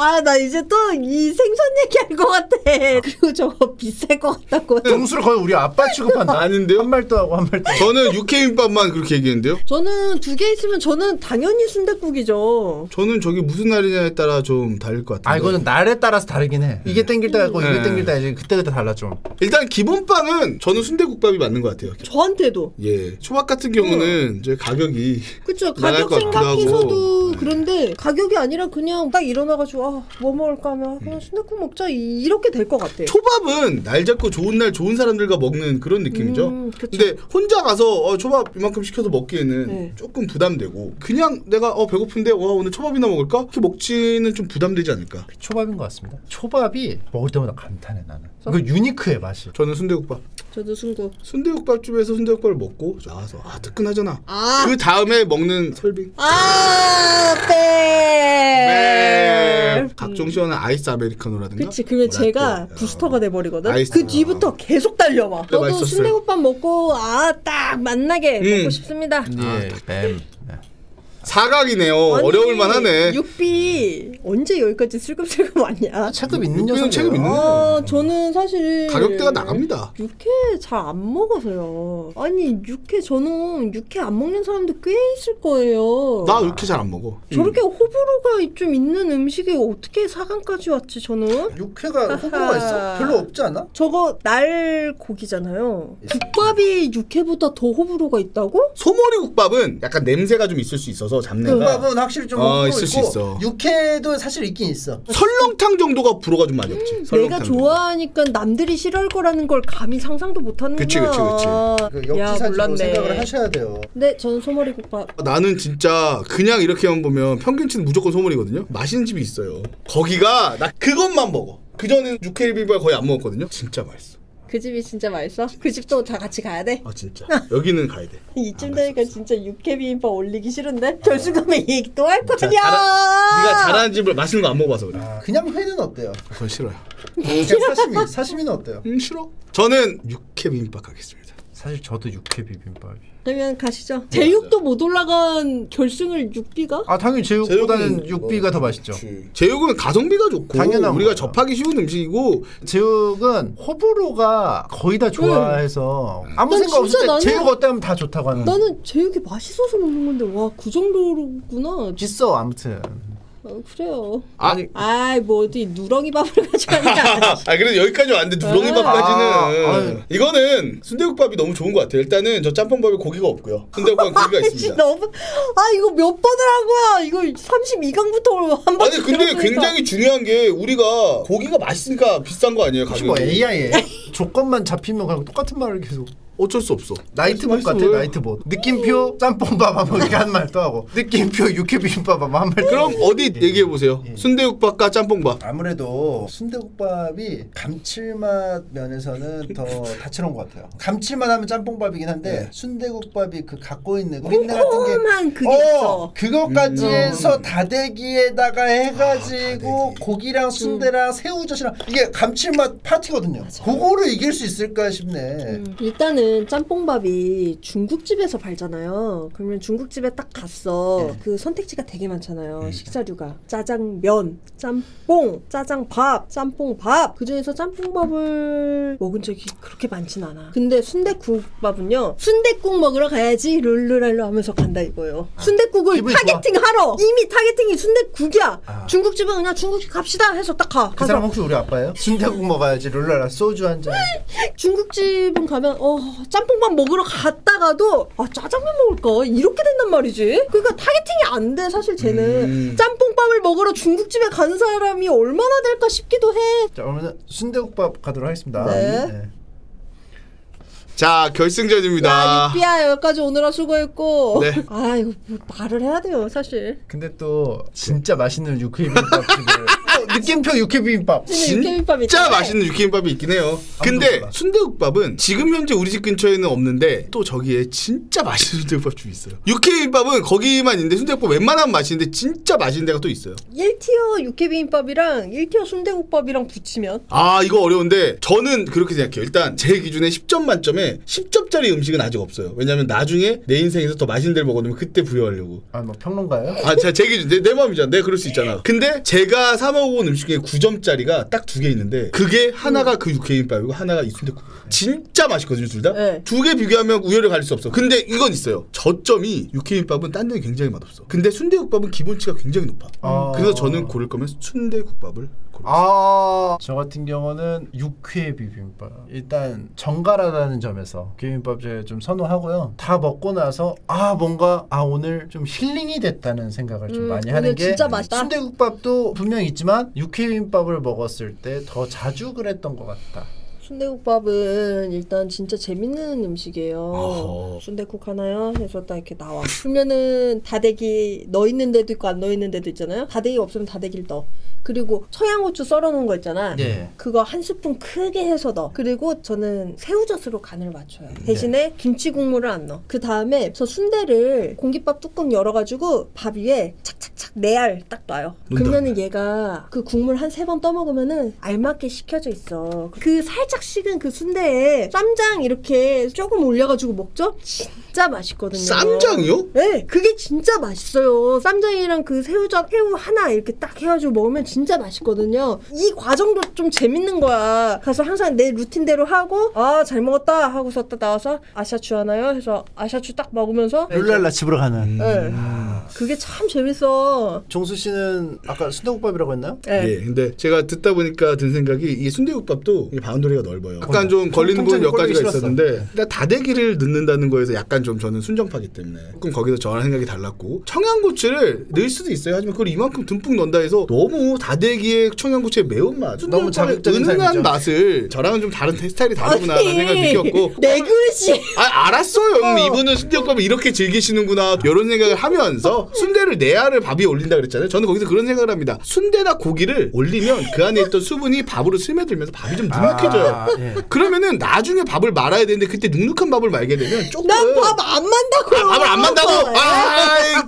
아, 나 이제 또 이 생선 얘기할 것 같아. 그리고 저거 비쌀 것 같다고. 정수를 거의 우리 아빠 취급한다. 아닌데요? 한 말도 하고 한 말도 하고. 저는 육회비빔밥만 그렇게 얘기했는데요. 저는 2개 있으면 저는 당연히 순댓국이죠. 저는 저게 무슨 날이냐에 따라 좀 다를 것 같아요. 아, 이거는 날에 따라서 다르긴 해. 이게 땡길 때가 있고 이게 땡길 때가 이제 그때그때 달라 좀. 일단 기본빵은 저는 순대국밥이 맞는 것 같아요. 저한테도. 예, 초밥 같은 경우는 이제 가격이 그쵸. 나갈 가격 것 같기도 생각해서도 하고. 그런데 가격이 아니라 그냥 딱 일어나가지고 아, 뭐 먹을까 하면 그냥 순댓국 먹자 이렇게 될 것 같아. 초밥은 날 잡고 좋은 날 좋은 사람들과 먹는 그런 느낌이죠. 그쵸. 근데 혼자 가서 초밥 이만큼 시켜서 먹기에는 네. 조금 부담되고 그냥 내가 배고픈데 와 오늘 초밥이나 먹을까? 이렇게 먹지는 좀 부담되지 않을까? 초밥인 것 같습니다. 초밥이 먹을 때마다 감탄해 나는. 그 유니크해 맛이. 저는 순대국밥. 저도 순국. 순대국밥집에서 순대국밥을 먹고 나와서 뜨끈하잖아. 아. 그 다음에 먹는 설빙. 아, 네. 각종 시원한 아이스 아메리카노라든가. 그치. 그러면 제가 라떼. 부스터가 돼버리거든. 아이스. 그 뒤부터 계속 달려와. 저도 맛있었어요. 순대국밥 먹고 딱 만나게 먹고 싶습니다. 예, 뱀. 사각이네요. 아니, 어려울 만하네. 육비 언제 여기까지 슬금슬금 왔냐? 체급 있는 육비는 녀석이에요. 체급 있는 저는 사실 가격대가 나갑니다. 육회 잘 안 먹어서요. 아니 저는 육회 안 먹는 사람도 꽤 있을 거예요. 나 육회 잘 안 먹어. 저렇게 호불호가 좀 있는 음식이 어떻게 4강까지 왔지 저는? 육회가 호불호가 있어? 별로 없지 않아? 저거 날 고기잖아요. 국밥이 육회보다 더 호불호가 있다고? 소머리 국밥은 약간 냄새가 좀 있을 수 있어서 잡내가. 국밥은 확실히 좀 호불호 있을 수 있고 있어. 육회도 사실 있긴 있어. 설렁탕 정도가 불호가 좀 많이 없지. 설렁탕 내가 좋아하니까 남들이 싫어할 거라는 걸 감히 상상도 못하는구나. 그치. 그 역지사지로 몰랐네. 생각을 하셔야 돼요. 네, 저는 소머리 국밥. 나는 진짜 그냥 이렇게만 보면 평균치는 무조건 소머리거든요. 맛있는 집이 있어요. 거기가 나 그것만 먹어. 그전엔 육회비빔밥 거의 안 먹었거든요. 진짜 맛있어. 그 집이 진짜 맛있어? 그 집도 다 같이 가야 돼? 아 진짜. 여기는 가야 돼. 이쯤 되니까 진짜 육회 비빔밥 올리기 싫은데? 결승감에 얘기 또 할 거냐? 네가 잘하는 집을 맛있는 거 안 먹어봐서 그래. 그냥 회는 어때요? 그건 싫어요. 그냥 사시미는 어때요? 싫어. 저는 육회비빔밥 가겠습니다. 사실 저도 육회 비빔밥이. 그러면 가시죠. 제육도 못 올라간 결승을 육비가? 아 당연히 제육보다는 제육은 육비가 더 맛있죠. 제육은 가성비가 좋고 당연한 우리가 거예요. 접하기 쉬운 음식이고 제육은 호불호가 거의 다 좋아해서 아무 난 생각 없을 진짜 때 나는- 제육 어때면 다 좋다고 하는. 나는 제육이 맛있어서 먹는 건데 와 그 정도로구나. 있어 아무튼. 그래요. 아니 아이 뭐 어디 누렁이 밥을 가져가냐. 그래도 여기까지 왔는데 누렁이밥까지는 이거는 순대국밥이 너무 좋은 것 같아요. 일단은 저 짬뽕밥에 고기가 없고요. 순대국밥은 고기가 있습니다. 너무 이거 몇 번을 한 거야. 이거 32강부터 한 번. 아니 근데 굉장히 중요한 게 우리가 고기가 맛있으니까 비싼 거 아니에요 혹시 가격이. 뭐 AI에 조건만 잡히면 그냥 똑같은 말을 계속. 어쩔 수 없어. 나이트봇 같아 나이트봇. 느낌표 짬뽕밥 하면 이렇게 한 말 또 하고 느낌표 육회비빔밥 하면 한 말. 그럼 어디 얘기해 보세요. 순대국밥과 짬뽕밥. 아무래도 순대국밥이 감칠맛 면에서는 더 다채로운 것 같아요. 감칠맛하면 짬뽕밥이긴 한데 순대국밥이 그 갖고 있는 콩내 같은 콩콩한 게 그게 있어. 그것까지 해서 다대기에다가 해가지고 고기랑 순대랑 새우젓이랑 이게 감칠맛 파티거든요. 그거를 이길 수 있을까 싶네. 일단은 짬뽕밥이 중국집에서 팔잖아요. 그러면 중국집에 딱 갔어. 그 선택지가 되게 많잖아요. 식사류가. 짜장면, 짬뽕, 짜장밥, 짬뽕밥. 그중에서 짬뽕밥을 먹은 적이 그렇게 많진 않아. 근데 순대국밥은요. 순대국 먹으러 가야지 룰루랄루 하면서 간다 이거예요. 순대국을 기분이 타겟팅하러. 이미 타겟팅이 순대국이야. 중국집은 그냥 중국집 갑시다 해서 딱 가. 그 사람 혹시 우리 아빠예요? 순대국 먹어야지 룰라라 소주 한 잔. 중국집은 가면 짬뽕밥 먹으러 갔다가도 짜장면 먹을까 이렇게 된단 말이지. 그러니까 타겟팅이 안 돼 사실 쟤는. 짬뽕밥을 먹으러 중국집에 간 사람이 얼마나 될까 싶기도 해. 자 그러면 순대국밥 가도록 하겠습니다. 네. 자 결승전입니다. 육비야 여기까지 오느라 수고했고. 네. 이거 뭐 말을 해야 돼요 사실. 근데 또 진짜 맛있는 육회비빔밥집을 느낌표 육회비빔밥. 육회비빔밥이 진짜 있잖아요. 맛있는 육회비빔밥이 있긴 해요. 근데 몰라. 순대국밥은 지금 현재 우리 집 근처에는 없는데 또 저기에 진짜 맛있는 순대국밥집이 있어요. 육회비빔밥은 거기만 있는데 순대국밥 웬만하면 맛있는데 진짜 맛있는 데가 또 있어요. 1티어 육회비빔밥이랑 1티어 순대국밥이랑 붙이면 이거 어려운데 저는 그렇게 생각해요. 일단 제 기준에 10점 만점에 예전에 10점짜리 음식은 아직 없어요. 왜냐면 나중에 내 인생에서 더 맛있는 데를 먹어두면 그때 부여하려고. 아, 뭐 평론가요? 아, 제 기준, 내 마음이잖아. 내가 그럴 수 있잖아. 근데 제가 사 먹어본 음식 중에 9점짜리가 딱 2개 있는데 그게 하나가 그 육회비빔밥이고 하나가 이 순댓국. 진짜 맛있거든요, 둘 다. 네. 2개 비교하면 우열을 가릴 수 없어. 근데 이건 있어요. 저점이 육회비빔밥은 딴 데는 굉장히 맛없어. 근데 순대국밥은 기본치가 굉장히 높아. 그래서 저는 고를 거면 순대국밥을 저 같은 경우는 육회 비빔밥. 일단 정갈하다는 점에서 비빔밥 제가 좀 선호하고요. 다 먹고 나서 뭔가 오늘 좀 힐링이 됐다는 생각을 좀 많이 하는 게 진짜 맛있다. 순대국밥도 분명히 있지만 육회 비빔밥을 먹었을 때 더 자주 그랬던 것 같다. 순대국밥은 일단 진짜 재밌는 음식이에요. 순대국 하나요? 해서 딱 이렇게 나와. 그러면은 다대기 넣어 있는 데도 있고 안 넣어 있는 데도 있잖아요. 다대기가 없으면 다대기를 넣어. 그리고 청양고추 썰어 놓은 거 있잖아. 네. 그거 한 스푼 크게 해서 넣어. 그리고 저는 새우젓으로 간을 맞춰요. 대신에 김치 국물을 안 넣어. 그 다음에 저 순대를 공깃밥 뚜껑 열어가지고 밥 위에 착착착 4알 딱 놔요. 그러면은 얘가 그 국물 한 3번 떠먹으면은 알맞게 식혀져 있어. 그 살짝 식은 그 순대에 쌈장 이렇게 조금 올려가지고 먹죠? 진짜 맛있거든요. 쌈장이요? 네, 그게 진짜 맛있어요. 쌈장이랑 그 새우젓, 새우 하나 이렇게 딱 해가지고 먹으면 진짜 맛있거든요. 이 과정도 좀 재밌는 거야. 가서 항상 내 루틴대로 하고 잘 먹었다 하고서 딱 나와서 아샤추 하나요? 해서 아샤추 딱 먹으면서 룰랄라 집으로 가는. 네. 그게 참 재밌어. 종수 씨는 아까 순대국밥이라고 했나요? 네. 예, 근데 제가 듣다 보니까 든 생각이 이 순대국밥도 바운더리가 넓어요. 약간 좀 걸리는 부분 몇 가지가 있었는데 일단 다대기를 넣는다는 거에서 약간 좀 저는 순정파기 때문에 조금 거기서 저랑 생각이 달랐고 청양고추를 넣을 수도 있어요. 하지만 그걸 이만큼 듬뿍 넣는다 해서 너무 다대기의 청양고추의 매운맛, 너무 자극적인 은은한 삶이죠. 맛을 저랑은 좀 다른 스타일이 다르구나라는 생각을 느꼈고 내 그릇이 알았어요. 이분은 순대국밥을 이렇게 즐기시는구나 이런 생각을 하면서 순대를 4알을 밥 위에 올린다 그랬잖아요. 저는 거기서 그런 생각을 합니다. 순대나 고기를 올리면 그 안에 있던 수분이 밥으로 스며들면서 밥이 좀 눅눅해져요. 예. 그러면은 나중에 밥을 말아야 되는데 그때 눅눅한 밥을 말게 되면 조금 난 밥 안 만다고. 밥을 안 만다고?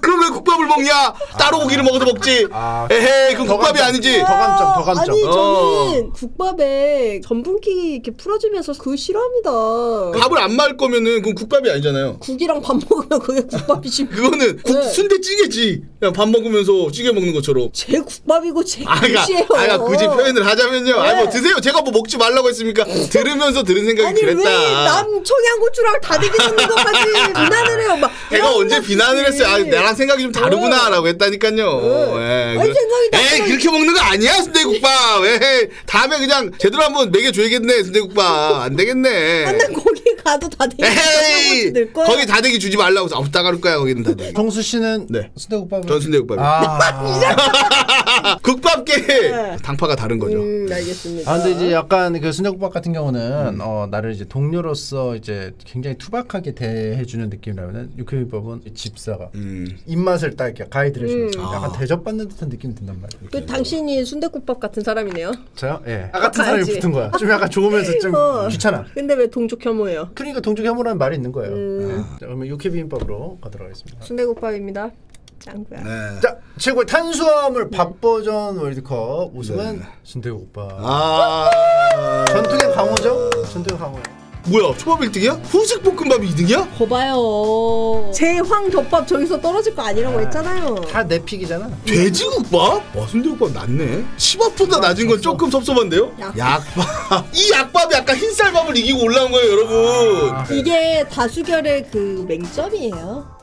그럼 왜 국밥을 먹냐? 따로 고기를 먹어도 먹지. 에헤이, 그럼 국밥이 아니지. 더 감점. 아니 저는 국밥에 전분기 이렇게 풀어주면서 그거 싫어합니다. 밥을 안 말 거면은 그건 국밥이 아니잖아요. 국이랑 밥 먹으면 그게 국밥이지. 그거는 네. 순대찌개지. 그냥 밥 먹으면서 찌개 먹는 것처럼. 제 국밥이고 제 그러니까 그릇이에요. 굳이 표현을 하자면요. 네. 뭐 드세요. 제가 뭐 먹지 말라고 했습니까? 들으면서 들은 생각이 아니 그랬다. 왜 남 청양고추랑 다대기 넣는 것까지 비난을 해요? 막 내가 언제 비난을 했어요? 나랑 생각이 좀 다르구나라고 했다니까요. 예. 아니 생각이 에이 그렇게 먹는 거 아니야 순대국밥. 에이 다음에 그냥 제대로 한번 먹여줘야겠네 순대국밥. 안 되겠네. 난 거기 가도 다대기 에이 넣을 거야. 거기 다대기 주지 말라고 따가울 거야 거기는 다대기. 종수 씨는 네. 순대국밥을. 전 순대국밥이요. 국밥계 당파가 다른 거죠. 알겠습니다. 근데 이제 약간 그 순대국밥 같은 경우는 나를 이제 동료로서 이제 굉장히 투박하게 대해주는 느낌이라면은 육회비빔밥은 집사가 입맛을 딱 이렇게 가이드를 해주면서 약간 대접받는 듯한 느낌이 든단 말이에요. 그 당신이 순대국밥 같은 사람이네요. 저요? 예. 같은 사람이 가야지. 붙은 거야. 좀 약간 좋으면서 좀 귀찮아. 근데 왜 동족 혐오예요? 그러니까 동족 혐오라는 말이 있는 거예요. 자, 그러면 육회비빔밥으로 가도록 하겠습니다. 순대국밥입니다. 짱구야. 네. 자, 최고의 탄수화물 밥 버전 월드컵 우승은 순대국밥. 전통의 강호죠? 전통의 강호. 뭐야 초밥 1등이야? 후식 볶음밥이 2등이야? 거봐요. 제황덮밥 저기서 떨어질 거 아니라고 했잖아요. 다 내 픽이잖아. 돼지국밥? 와 순대국밥 낫네. 치밥보다 낮은 건 조금 섭섭한데요? 약밥. 이 약밥이 아까 흰쌀밥을 이기고 올라온 거예요 여러분. 이게 다수결의 그 맹점이에요.